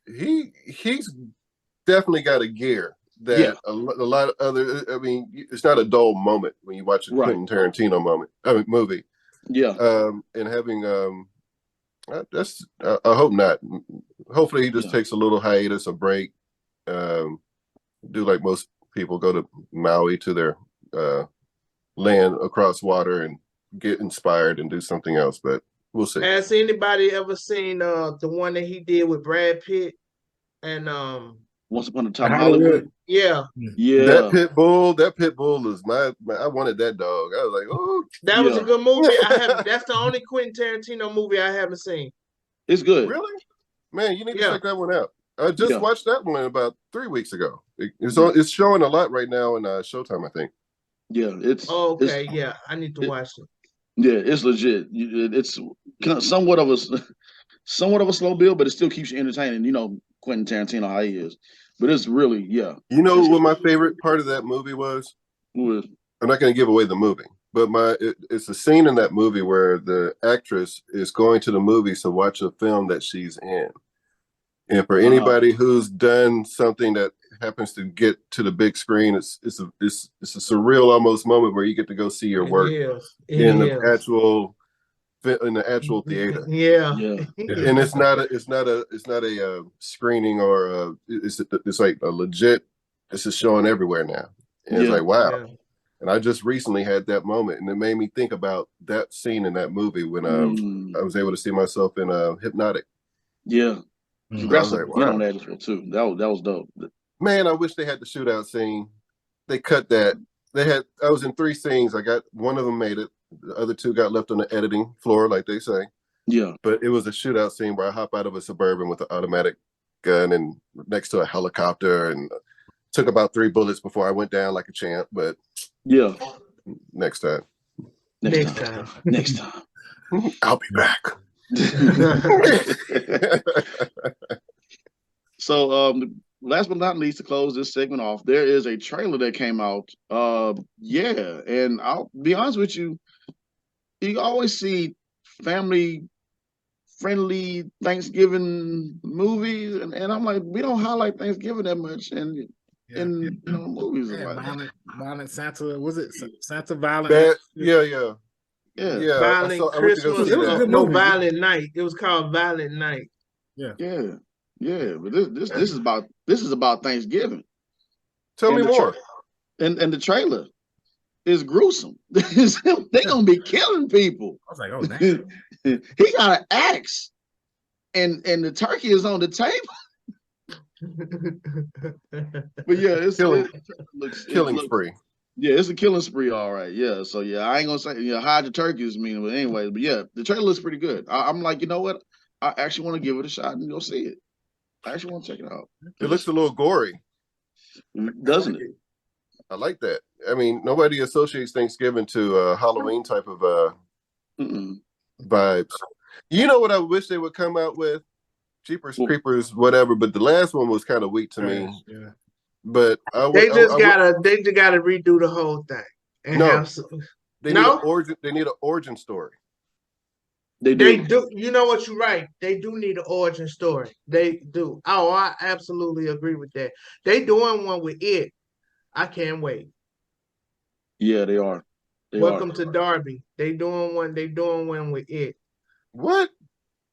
he's definitely got a gear that a lot of other. I mean, it's not a dull moment when you watch a Quentin Tarantino movie. Yeah. And having that's I hope not. Hopefully, he just takes a little hiatus, a break. Do like most people, go to Maui, to their land across water, and get inspired and do something else. But we'll see. Has anybody ever seen the one that he did with Brad Pitt and Once Upon a Time in Hollywood? Yeah. That pit bull is my I wanted that dog. I was like, oh, that was a good movie. That's the only Quentin Tarantino movie I haven't seen. It's good. Really? Man, you need to check that one out. I just watched that one about 3 weeks ago. It's showing a lot right now in Showtime, I think. Yeah, it's I need to watch it. Yeah, it's legit. It's somewhat of a slow build, but it still keeps you entertaining. You know, Quentin Tarantino, how he is. But it's really, You know what my favorite part of that movie was? I'm not going to give away the movie, but it's a scene in that movie where the actress is going to the movies to watch a film that she's in. And for anybody who's done something that happens to get to the big screen, it's a surreal almost moment where you get to go see your work in the actual theater. And it's not a screening, or it's like a legit. This is showing everywhere now. And it's like, wow. Yeah. And I just recently had that moment, and it made me think about that scene in that movie when I was able to see myself in Hypnotic. Yeah. Congrats on that as well too. That was dope. Man, I wish they had the shootout scene. They cut that. I was in 3 scenes. I got one of them made it. The other 2 got left on the editing floor, like they say. Yeah. But it was a shootout scene where I hop out of a Suburban with an automatic gun and next to a helicopter, and took about 3 bullets before I went down like a champ. But next time. Next time. I'll be back. So last but not least, to close this segment off, there is a trailer that came out. And I'll be honest with you, you always see family friendly Thanksgiving movies, and I'm like, we don't highlight Thanksgiving that much in movies. Violent Santa, was it Santa Violent? Yeah. Violent Christmas. Violent Night. It was called Violent Night. Yeah. But this is about Thanksgiving. Tell me more. And the trailer is gruesome. They're gonna be killing people. I was like, oh damn. He got an axe, and the turkey is on the table. But it's killing spree. Yeah, it's a killing spree, all right. Yeah, so I ain't gonna say hide the turkeys, but anyway, but the trailer looks pretty good. I'm like, you know what? I actually want to give it a shot and go see it. I actually want to check it out. It looks a little gory, doesn't it? I like that. I mean, nobody associates Thanksgiving to Halloween type of vibes. You know what I wish they would come out with? Jeepers Creepers, whatever. But the last one was kind of weak to me. Yeah. But they just gotta redo the whole thing. They need an origin story. They do. You know what? You're right. They do need an origin story. They do. Oh, I absolutely agree with that. They doing one with it. I can't wait. Yeah, they are. Welcome to Darby. They doing one with it. What?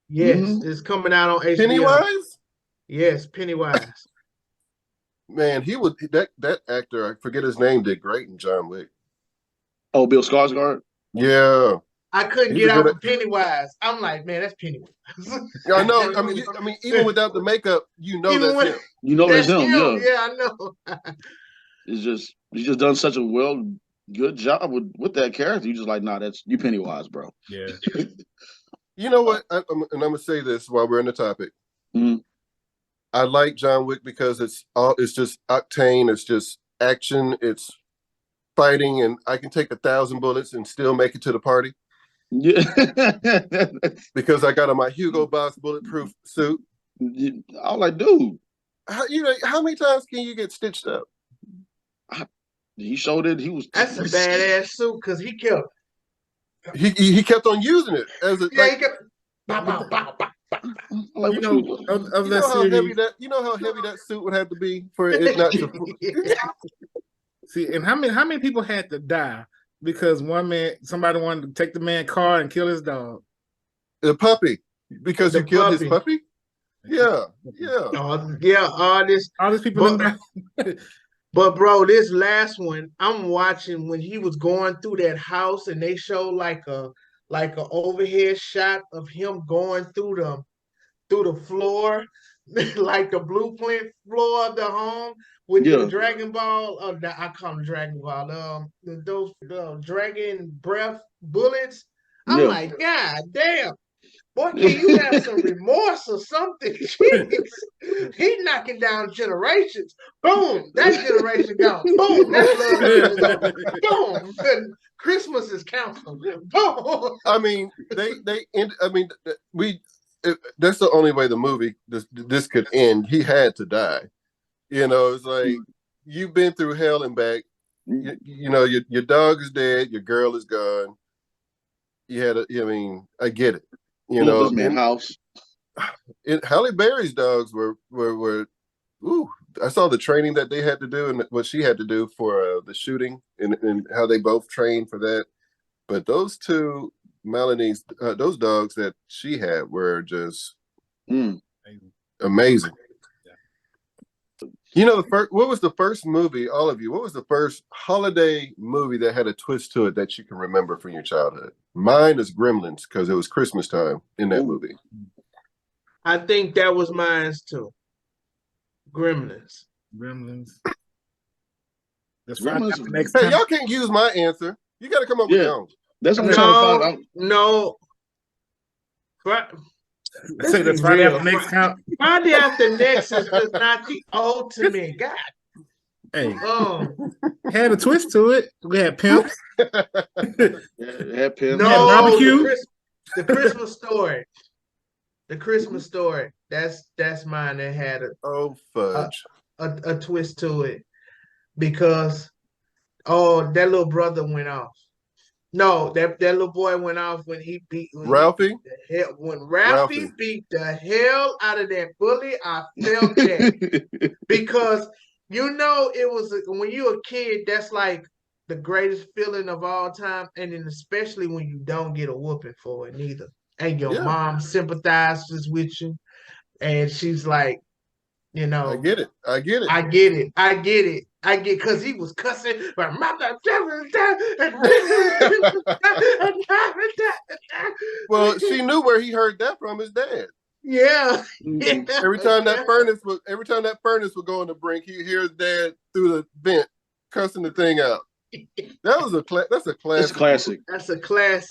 Yes, it's coming out on HBO. Pennywise? Yes, Pennywise. Man, he was that actor, I forget his name, did great in John Wick. Oh, Bill Skarsgård? Yeah. I couldn't He's get a out good of Pennywise. I'm like, man, that's Pennywise. I know. I mean, even without the makeup, you know Even that's when- him. You know that's him, yeah. Yeah, I know. He's just done such a good job with that character. You just like, nah, that's you Pennywise, bro. Yeah. You know what? And I'm gonna say this while we're in the topic. Mhm. I like John Wick because it's just octane, it's just action, it's fighting, and I can take 1,000 bullets and still make it to the party Yeah. because I got on my Hugo Boss bulletproof suit. I was like, dude. How many times can you get stitched up? He showed it. He was. That's a badass suit because he kept. He kept on using it as a Yeah, he kept. Bow, bow, bow, bow, bow. Like, You know, of that series, how heavy that suit would have to be for it not to. see, and how many people had to die because somebody wanted to take the man's car and kill his dog? The puppy, because The you killed his puppy. puppy. Yeah. Yeah, all this. All these people. But bro, this last one, I'm watching when he was going through that house and they showed like a overhead shot of him going through the floor, like the blueprint floor of the home with the Dragon Ball. I call them Dragon Ball. Those dragon breath bullets. I'm like, God damn. Boy, can you have some remorse or something? Jeez. He knocking down generations. Boom, that generation gone. Boom, that blood is gone. Boom, good. Christmas is canceled. Boom. I mean, that's the only way the movie this could end. He had to die. You know, it's like you've been through hell and back. You know, your dog is dead. Your girl is gone. I get it. You know, house. Halle Berry's dogs were. Ooh, I saw the training that they had to do and what she had to do for the shooting and how they both trained for that. But those two Melanie's, those dogs that she had were just amazing. You know, what was the first movie, all of you, what was the first holiday movie that had a twist to it that you can remember from your childhood? Mine is Gremlins because it was Christmas time in that movie. I think that was mine too. Gremlins. That's Gremlins. next Hey, time. y'all can't use my answer. You got to come up with your own. That's what I'm trying to find out. No. Say that's Friday after next count. Friday after next is just not the ultimate. God. Hey, had a twist to it. We had pimps. Had pimps. No, barbecue. The Christmas story. The Christmas story. That's mine that had a twist to it because that little brother went off. No, that little boy went off when he beat Ralphie. When Ralphie beat the hell out of that bully, I felt that because you know it was when you're a kid, that's like the greatest feeling of all time, and then especially when you don't get a whooping for it neither, and your mom sympathizes with you, and she's like, you know, I get it. Because he was cussing. Well, she knew where he heard that from, his dad. Yeah. Every time that furnace would go on the brink, he'd hear his dad through the vent cussing the thing out. That's a classic. That's a classic. House of Classic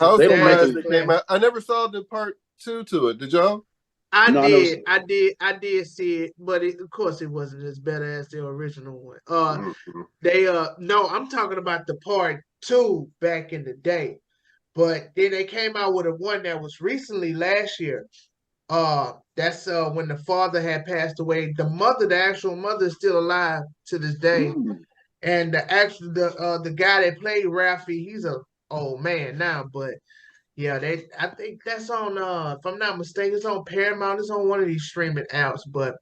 came out. I never saw the part 2 to it. Did y'all? I did see it, but of course it wasn't as better as the original one. I'm talking about the part 2 back in the day. But then they came out with a one that was recently last year. That's when the father had passed away. The actual mother is still alive to this day. And the guy that played Ralphie, he's a old man now, but yeah, I think that's on if I'm not mistaken, it's on Paramount, it's on one of these streaming apps. But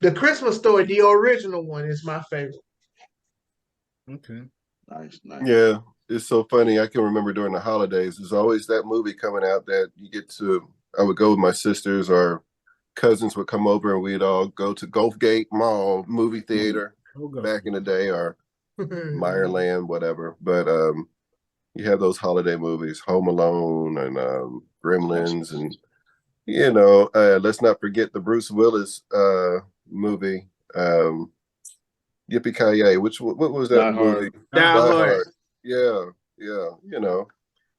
the Christmas Story, the original one, is my favorite. Okay. Nice. Yeah, it's so funny. I can remember during the holidays, there's always that movie coming out that you get to I would go with my sisters or cousins would come over and we'd all go to Gulfgate Mall movie theater back in the day, or Meyerland, whatever. But you have those holiday movies, Home Alone and Gremlins, and let's not forget the Bruce Willis movie, Yippee-Ki-Yay. What was that movie? Die Hard. Yeah.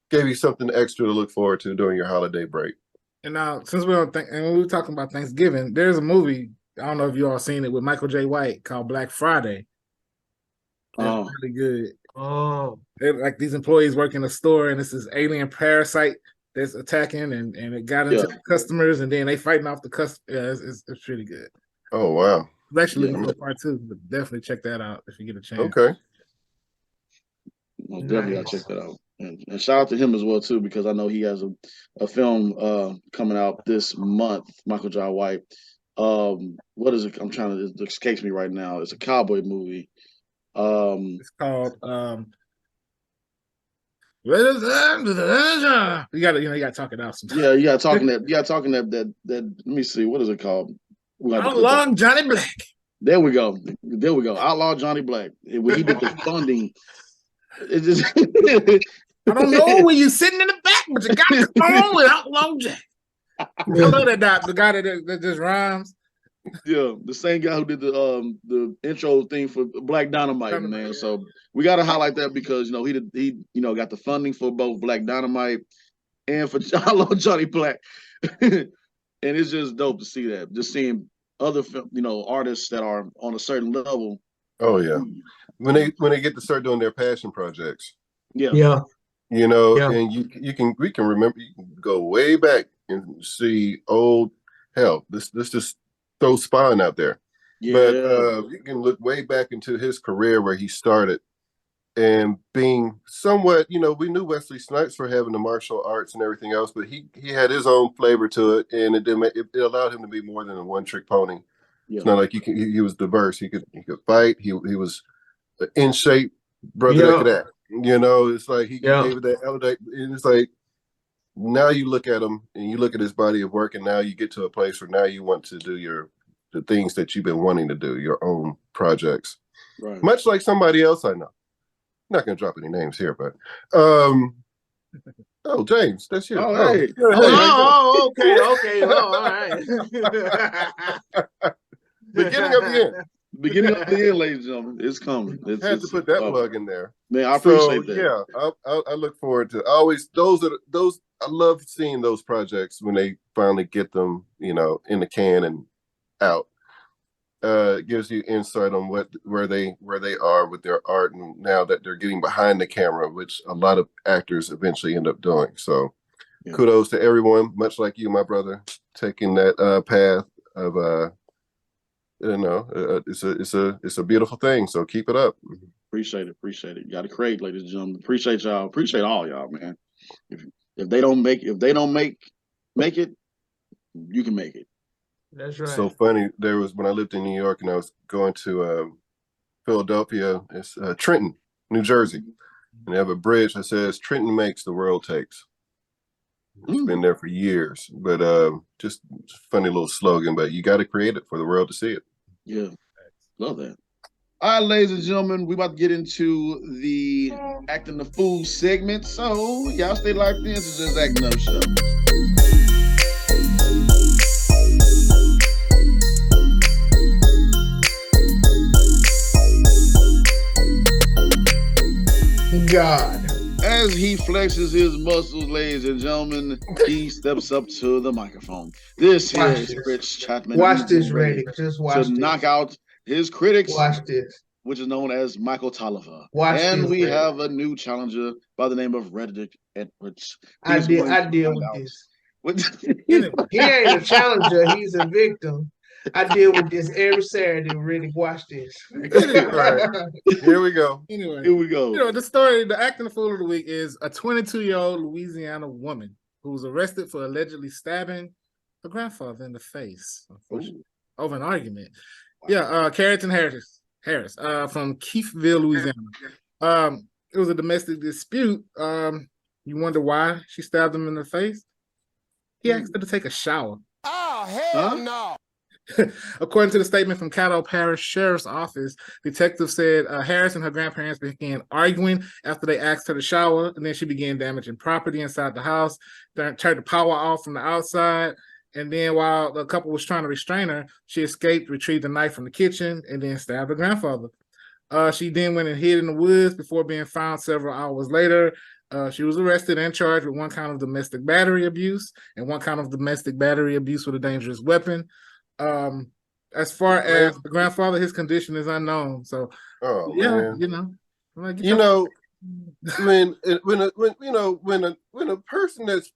Gave you something extra to look forward to during your holiday break. And now, since we were talking about Thanksgiving, there's a movie, I don't know if you all seen it, with Michael J. White called Black Friday. It's really good. Oh. Like these employees work in a store, and it's this alien parasite that's attacking, and it got into the customers, and then they fighting off the customers. It's pretty good. Oh, wow. I'm actually looking for part 2, but definitely check that out if you get a chance. Okay. Well, definitely gotta check that out. And shout out to him as well too, because I know he has a film coming out this month. Michael J. White. What is it? It escapes me right now. It's a cowboy movie. It's called you gotta talk it out sometimes. Yeah, you gotta talking that. Let me see, what is it called? Outlaw Johnny Black. There we go. Outlaw Johnny Black. When he did the funding. It just I don't know when you're sitting in the back, but you got to come on with Outlaw Jack. I love that the guy that just rhymes. Yeah, the same guy who did the intro thing for Black Dynamite, man. So we got to highlight that because he got the funding for both Black Dynamite and for Outlaw Johnny Black, and it's just dope to see that. Just seeing other artists that are on a certain level. Oh yeah, when they get to start doing their passion projects. Yeah. And we can remember, you can go way back and see let's just throw Spawn out there. Yeah. But you can look way back into his career where he started and being somewhat, we knew Wesley Snipes for having the martial arts and everything else, but he had his own flavor to it, and it allowed him to be more than a one-trick pony. Yeah. It's not like he was diverse. He could fight. He was an in shape brother that could act. It's like he gave it that elevate, and it's like now you look at him and you look at his body of work, and now you get to a place where now you want to do the things that you've been wanting to do, your own projects. Right. Much like somebody else I know. I'm not going to drop any names here, but James, that's you. Oh, hey. Okay. All right. Beginning of the end. Beginning of the end, ladies and gentlemen, it's coming. I had to put that plug in there. Man, I appreciate that. Yeah, I look forward to those. I love seeing those projects when they finally get them, in the can and out. It gives you insight on where they are with their art, and now that they're getting behind the camera, which a lot of actors eventually end up doing. So, kudos to everyone, much like you, my brother, taking that path of it's a beautiful thing. So keep it up. Appreciate it. You got to create, ladies and gentlemen. Appreciate y'all. Appreciate all y'all, man. If they don't make it, you can make it. That's right. So funny. There was when I lived in New York and I was going to Philadelphia. It's Trenton, New Jersey, and they have a bridge that says "Trenton makes, the world takes." It's been there for years, but just funny little slogan. But you got to create it for the world to see it. Yeah, love that. All right, ladies and gentlemen, we about to get into the Acting the Fool segment. So y'all stay locked in. This is Just Acting Up Show. God. As he flexes his muscles, ladies and gentlemen, he steps up to the microphone. This is Rich Chapman. Watch this, Redick. Just watch this. To knock out his critics. Watch this. Which is known as Michael Tolliver. And we have a new challenger by the name of Redick Edwards. I deal with this. He ain't a challenger. He's a victim. I deal with this every Saturday. Redick, watch this. Right. Here we go. Anyway, here we go. The story, the Acting the Fool of the Week is a 22-year-old Louisiana woman who was arrested for allegedly stabbing her grandfather in the face over an argument. Wow. Yeah, Carrington Harris from Keithville, Louisiana. It was a domestic dispute. You wonder why she stabbed him in the face? he asked her to take a shower. Oh, hell no. According to the statement from Caddo Parish Sheriff's Office, detectives said Harris and her grandparents began arguing after they asked her to shower, and then she began damaging property inside the house, turned the power off from the outside, and then while the couple was trying to restrain her, she escaped, retrieved a knife from the kitchen, and then stabbed her grandfather. She then went and hid in the woods before being found several hours later. She was arrested and charged with 1 count of domestic battery abuse and 1 count of domestic battery abuse with a dangerous weapon. As far as the grandfather, his condition is unknown. So, man. When a person that's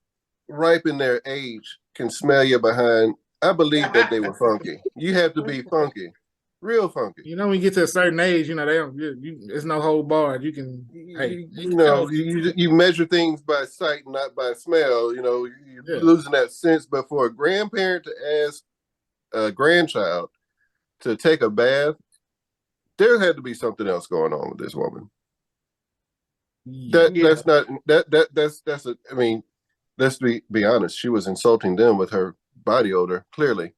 ripe in their age can smell you behind, I believe that they were funky. You have to be funky, real funky. When you get to a certain age, they don't. It's no hold barred. You can, you measure things by sight, not by smell. You're losing that sense. But for a grandparent to ask a grandchild to take a bath, there had to be something else going on with this woman. That's let's be honest, she was insulting them with her body odor, clearly.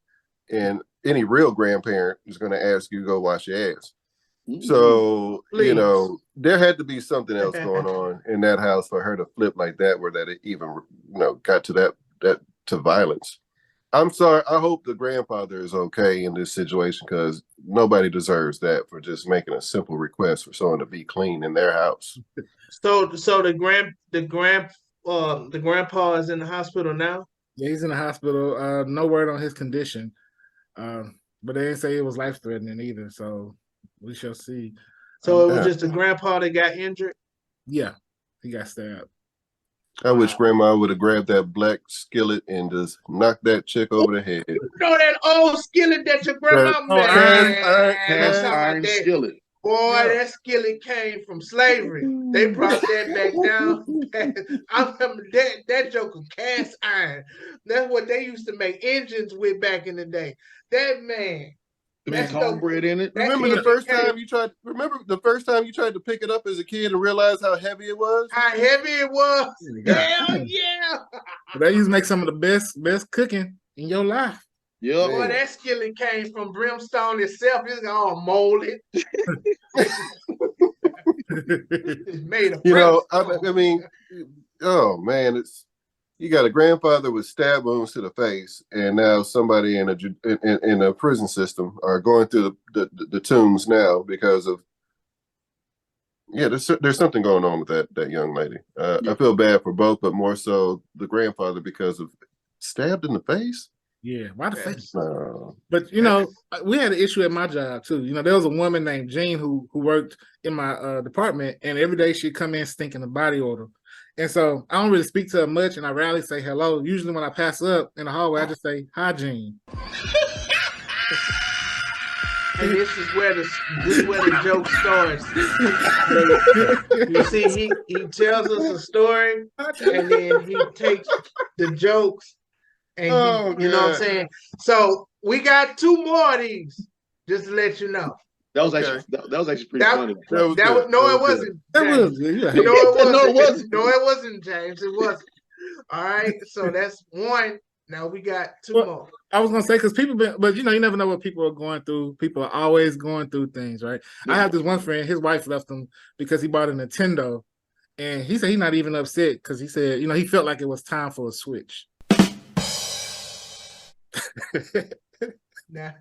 And any real grandparent is going to ask you to go wash your ass. So, there had to be something else going on in that house for her to flip like that, where that it even got to that to violence. I'm sorry. I hope the grandfather is okay in this situation, because nobody deserves that for just making a simple request for someone to be clean in their house. So the grandpa is in the hospital now? Yeah, he's in the hospital. No word on his condition. But they didn't say it was life-threatening either, so we shall see. So it was just the grandpa that got injured? Yeah, he got stabbed. I wish Grandma would have grabbed that black skillet and just knocked that chick over the head. That old skillet that your grandma made. Cast iron skillet. Boy, that skillet came from slavery. They brought that back down. I remember that joker cast iron. That's what they used to make engines with back in the day. That man. There's cornbread in it. Remember the first time you tried to pick it up as a kid and realize how heavy it was? How heavy it was. Hell yeah. They used to make some of the best cooking in your life. Yeah. Boy, that skillet came from brimstone itself. It's all molded. It's made of oh man, you got a grandfather with stab wounds to the face, and now somebody in a prison system are going through the tombs now because of there's something going on with that young lady. I feel bad for both, but more so the grandfather because of stabbed in the face. Yeah, why the face? But we had an issue at my job too. There was a woman named Jean who worked in my department, and every day she'd come in stinking of body odor. And so I don't really speak to her much, and I rarely say hello. Usually when I pass up in the hallway, I just say, "Hi, Jean." And this is where the joke starts. You see, he tells us a story, and then he takes the jokes, and you know what I'm saying. So we got 2 more of these, just to let you know. That was actually pretty funny. It wasn't. That was No, it wasn't. No, it wasn't, James. It wasn't. All right. So that's 1. Now we got 2 more. I was gonna say, because but you never know what people are going through. People are always going through things, right? I have this one friend. His wife left him because he bought a Nintendo, and he said he's not even upset because he said he felt like it was time for a Switch. Now,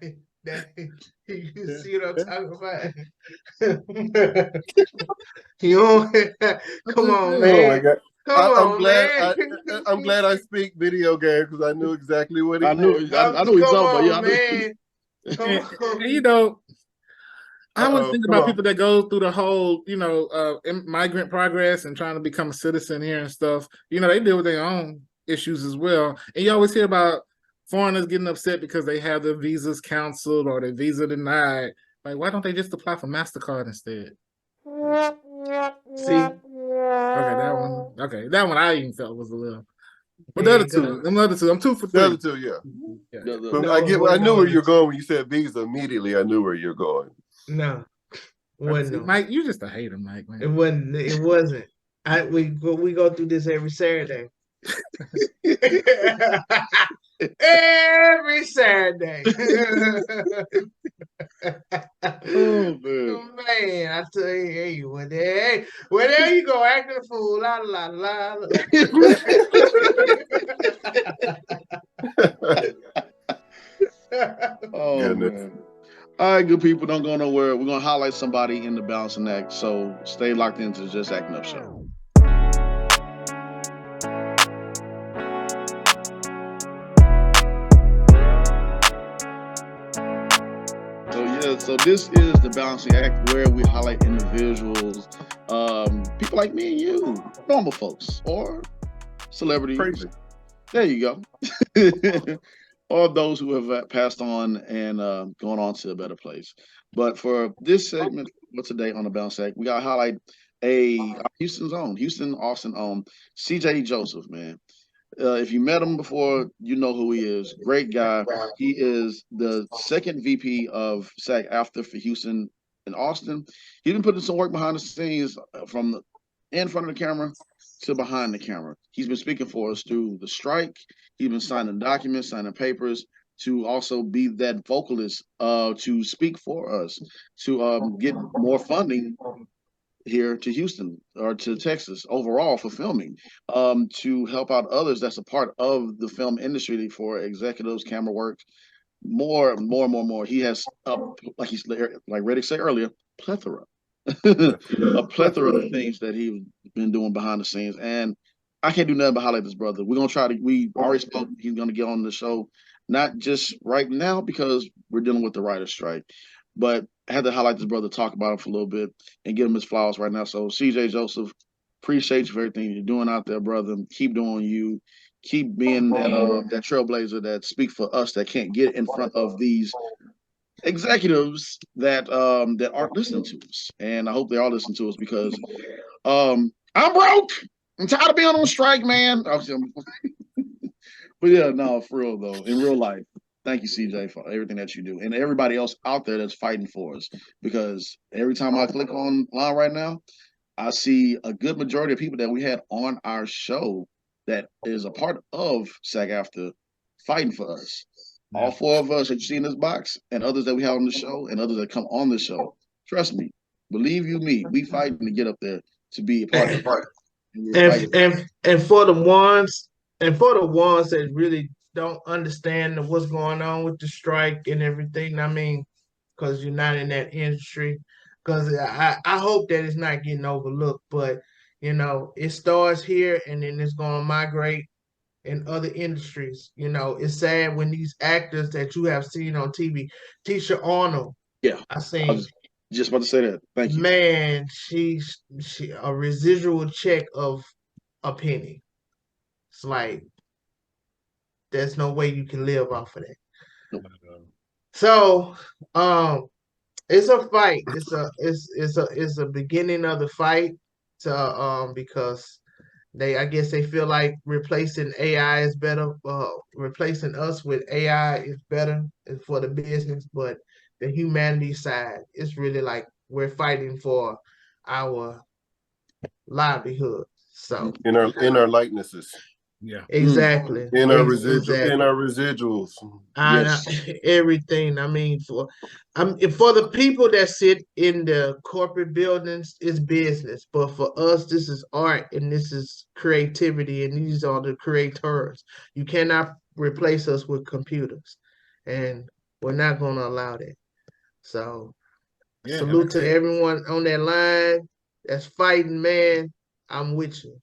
you see what I'm talking about? Come on, man. Oh my God. I'm glad I speak video game, because I knew exactly what he I knew he's talking about. Yeah, man. I was thinking about people that go through the whole, migrant progress and trying to become a citizen here and stuff. They deal with their own issues as well. And you always hear about foreigners getting upset because they have their visas canceled or their visa denied. Like, why don't they just apply for MasterCard instead? See? Okay, that one I even felt was a little. But the other two, I'm 2 for 3. The other 2, yeah. I knew where you're going when you said visa. Immediately, I knew where you're going. No, Mike, you're just a hater, Mike. Man. It wasn't. We go through this every Saturday. Every Saturday. Oh man. Man, I tell you, hey, well, there you go, acting a fool. La la la la. Oh Goodness. man. All right, good people, don't go nowhere. We're gonna highlight somebody in the balancing act, so stay locked into the Just Acting Up show. So this is the balancing act where we highlight individuals, people like me and you, normal folks, or celebrities. Crazy. There you go. Or those who have passed on and gone on to a better place. But for this segment for today on the balancing act, we gotta highlight Houston, Austin own CJ Joseph, man. If you met him before, you know who he is. Great guy. He is the second VP of SAG-AFTRA for Houston and Austin. He's been putting some work behind the scenes from in front of the camera to behind the camera. He's been speaking for us through the strike. He's been signing documents, signing papers, to also be that vocalist, to speak for us, to get more funding here to Houston or to Texas overall for filming, to help out others that's a part of the film industry for executives, camera work, more. He has like Redick said earlier, plethora, a plethora of things that he's been doing behind the scenes, and I can't do nothing but highlight this brother. We're gonna try to. We already spoke. He's gonna get on the show, not just right now because we're dealing with the writer's strike, but I had to highlight this brother, talk about him for a little bit, and give him his flowers right now. So, CJ Joseph, appreciate you for everything you're doing out there, brother. Keep doing you. Keep being that trailblazer that speak for us that can't get in front of these executives that aren't listening to us. And I hope they are listening to us because I'm broke. I'm tired of being on strike, man. But yeah, no, for real though, in real life. Thank you, CJ, for everything that you do, and everybody else out there that's fighting for us. Because every time I click online right now, I see a good majority of people that we had on our show that is a part of SAG-AFTRA fighting for us. Yeah. All four of us that you see in this box, and others that we have on the show, and others that come on the show. Trust me, believe you me, we fighting to get up there to be a part of it. And for the ones that really don't understand what's going on with the strike and everything, I mean, because you're not in that industry, because I hope that it's not getting overlooked, but it starts here and then it's going to migrate in other industries. It's sad when these actors that you have seen on TV, Tisha Arnold, I was just about to say that. Thank you. Man, she a residual check of a penny. It's like there's no way you can live off of that. Nope. So, it's a fight. It's a beginning of the fight to because I guess they feel like replacing AI is better. Replacing us with AI is better for the business, but the humanity side, it's really like we're fighting for our livelihood. So in our likenesses. Yeah, exactly. In our residuals. Yes. Everything. I mean, for the people that sit in the corporate buildings, it's business. But for us, this is art and this is creativity, and these are the creators. You cannot replace us with computers, and we're not going to allow that. So, salute to everyone on that line that's fighting, man. I'm with you.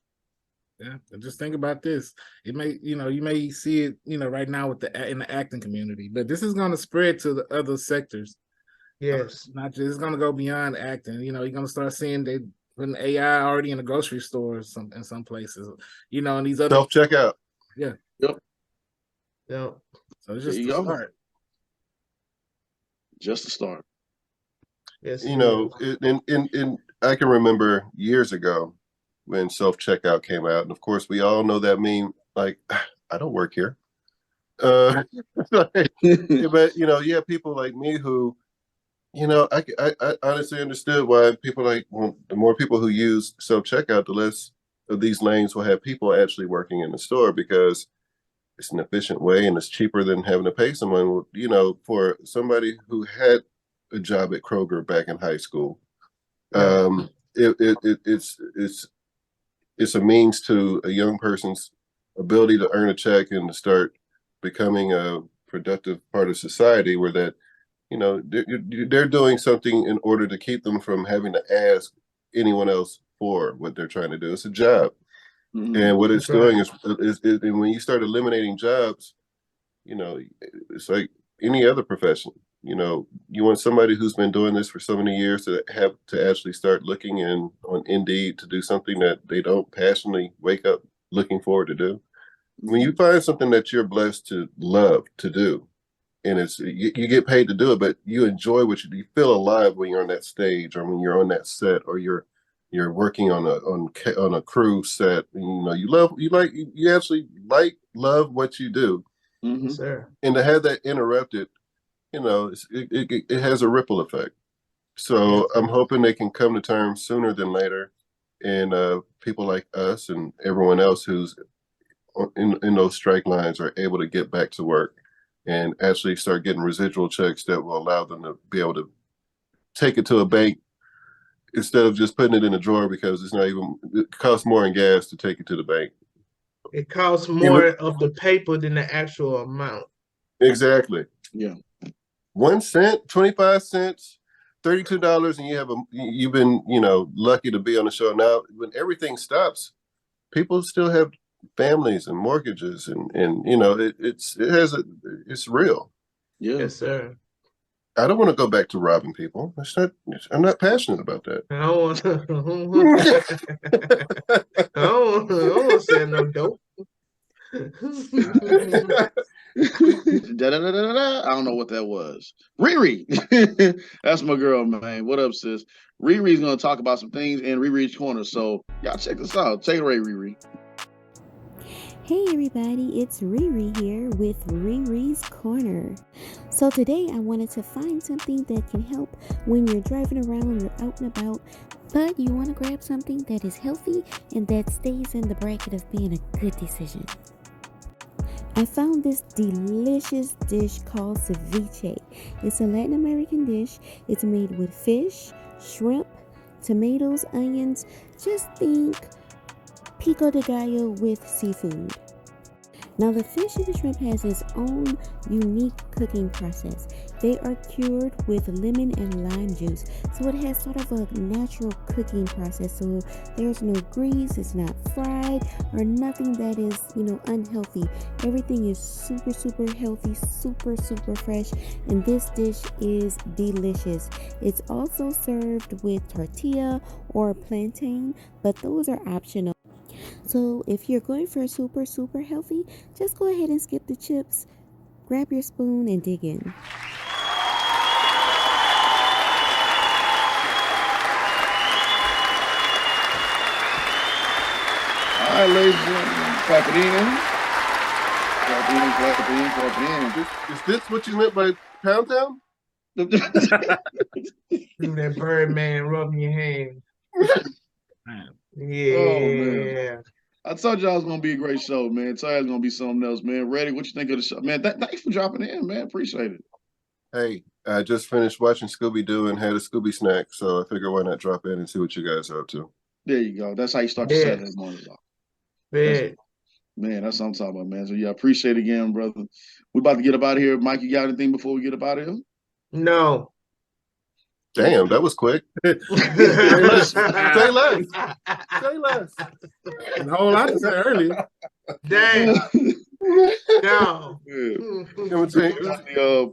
Yeah, and just think about this. It may, you may see it, right now in the acting community, but this is going to spread to the other sectors. Yes, not just it's going to go beyond acting. You're going to start seeing they putting AI already in the grocery stores, in some places. And these other self-checkout. Yeah. Yep. So it's just the start. Just the start. Yes. In I can remember years ago when self-checkout came out, and of course we all know that meme, like, I don't work here. But people like me who, I honestly understood why people the more people who use self-checkout, the less of these lanes will have people actually working in the store because it's an efficient way and it's cheaper than having to pay someone. You know, for somebody who had a job at Kroger back in high school, it's a means to a young person's ability to earn a check and to start becoming a productive part of society, where that, you know, they're doing something in order to keep them from having to ask anyone else for what they're trying to do. It's a job. And what it's doing is and when you start eliminating jobs, you know, it's like any other profession. You know, you want somebody who's been doing this for so many years to have to actually start looking on Indeed to do something that they don't passionately wake up looking forward to do. When you find something that you're blessed to love to do, and you get paid to do it, but you enjoy what you do, you feel alive when you're on that stage or when you're on that set or you're working on a crew set. You know, you actually love what you do. Sir. And to have that interrupted, you know, it has a ripple effect. So I'm hoping they can come to terms sooner than later, and people like us and everyone else who's in those strike lines are able to get back to work and actually start getting residual checks that will allow them to be able to take it to a bank instead of just putting it in a drawer, because it costs more in gas to take it to the bank. It costs more of the paper than the actual amount. Exactly. Yeah. 1 cent, 25 cents, $32, and you've been, you know, lucky to be on the show. Now, when everything stops, people still have families and mortgages, and you know, it's real. Yeah. Yes, sir. I don't want to go back to robbing people. I'm not passionate about that. I don't want to sell no dope. I don't know what that was. ReRe. That's my girl, man. What up, sis? ReRe's gonna talk about some things in ReRe's corner. So y'all check this out. Take it away, ReRe. Hey everybody, it's ReRe here with ReRe's Corner. So today I wanted to find something that can help when you're driving around, you're out and about, but you want to grab something that is healthy and that stays in the bracket of being a good decision. I found this delicious dish called ceviche. It's a Latin American dish. It's made with fish, shrimp, tomatoes, onions. Just think pico de gallo with seafood. Now the fish and the shrimp has its own unique cooking process. They are cured with lemon and lime juice, so it has sort of a natural cooking process. So there's no grease, it's not fried or nothing that is, you know, unhealthy. Everything is super, super healthy, super, super fresh, and this dish is delicious. It's also served with tortilla or plantain, but those are optional. So if you're going for super, super healthy, just go ahead and skip the chips, grab your spoon, and dig in. All right, ladies and gentlemen, clap it in. Clap it in, clap it in, clap it in. Is this what you meant by Pound Town? Do that Birdman rubbing your hand. Yeah. Oh, man. I told y'all it was gonna be a great show, man. Told you it was gonna be something else, man. Redick, what you think of the show, man? Thanks for dropping in, man. Appreciate it. Hey, I just finished watching Scooby-Doo and had a Scooby snack, so I figure why not drop in and see what you guys are up to. There you go. That's how you start your Saturday morning off. Man, that's what I'm talking about, man. So yeah, I appreciate it again, brother. We about to get up out of here. Mike, you got anything before we get up out of here? No. Damn, that was quick. Say less. Say less. Say less. A whole lot to say earlier. Damn. No.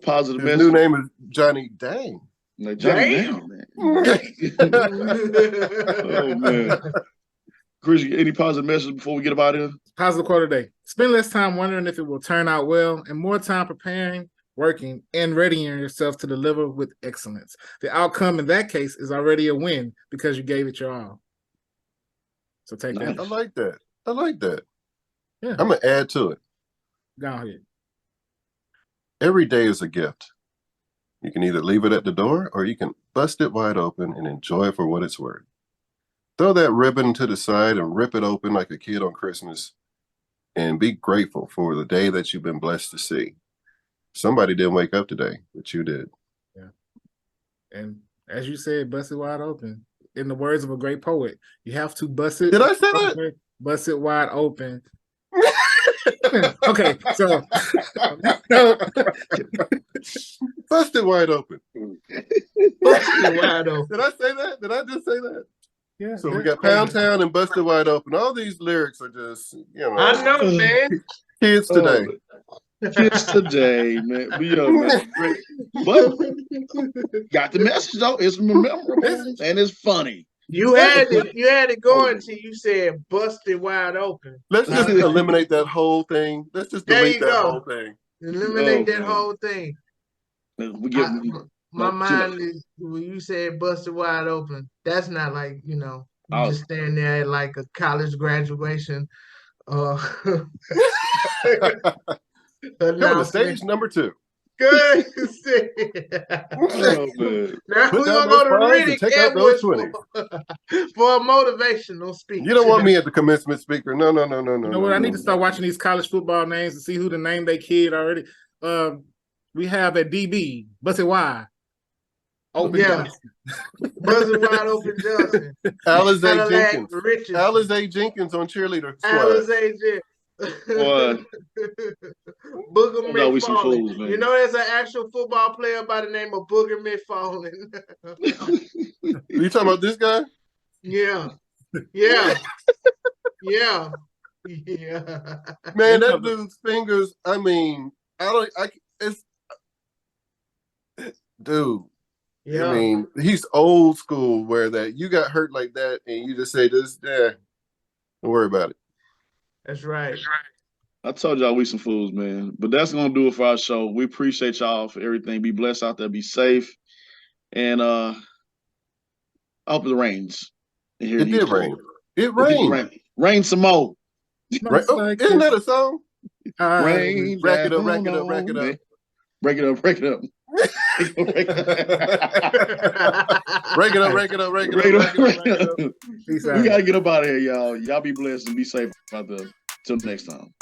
Positive His message. new name is Johnny Dang. Like Johnny Damn. Dang, man. Oh man. Chris, any positive message before we get up out of here? Positive quote of the day. Spend less time wondering if it will turn out well and more time preparing, working, and readying yourself to deliver with excellence. The outcome in that case is already a win because you gave it your all. So take that. I like that. I like that. Yeah. I'm going to add to it. Go ahead. Every day is a gift. You can either leave it at the door or you can bust it wide open and enjoy it for what it's worth. Throw that ribbon to the side and rip it open like a kid on Christmas, and be grateful for the day that you've been blessed to see. Somebody didn't wake up today, but you did. Yeah. And as you said, bust it wide open. In the words of a great poet, you have to bust it. Did I say that? Bust it wide open. Okay, so bust it wide open. Bust it wide open. Did I say that? Did I just say that? Yeah. So we got Pound Town and Busted Wide Open. All these lyrics are just, I know, man. Kids today. Kids today, man. Man. But got the message though. It's memorable and it's funny. You had it going till you said busted wide open. Let's just eliminate that whole thing. Let's just delete that whole thing. Eliminate that whole thing. We get my mind is when you said busted wide open. That's not like you just stand there at like a college graduation. Coming to stage number 2. Good. Now we're gonna go to Redick Edwards for a motivational speech. You don't want me at the commencement speaker. No. You know what? I need to start watching these college football names and see who to name their kid already. We have a DB, Busted Wide Open Johnson. Busted Wide Open Johnson. Alizé Jenkins. Alizé Jenkins on cheerleader squad. Alizé Jenkins. Boy. Booger McFarland. Fools, man. You know, there's an actual football player by the name of Booger McFarland. You talking about this guy? Yeah. Man, that dude's fingers. I mean, dude. Yeah. I mean, he's old school where that you got hurt like that and you just say this, don't worry about it. That's right. I told y'all we some fools, man. But that's gonna do it for our show. We appreciate y'all for everything. Be blessed out there, be safe. And I hope it rains. It did rain. It rained. Rain some more. Isn't that a song? Rain. Rack it up, rack it up, rack it up. Break it up, break it up. Break it up, break it up, break it up. We gotta get up out of here, y'all. Y'all be blessed and be safe out there. Till next time.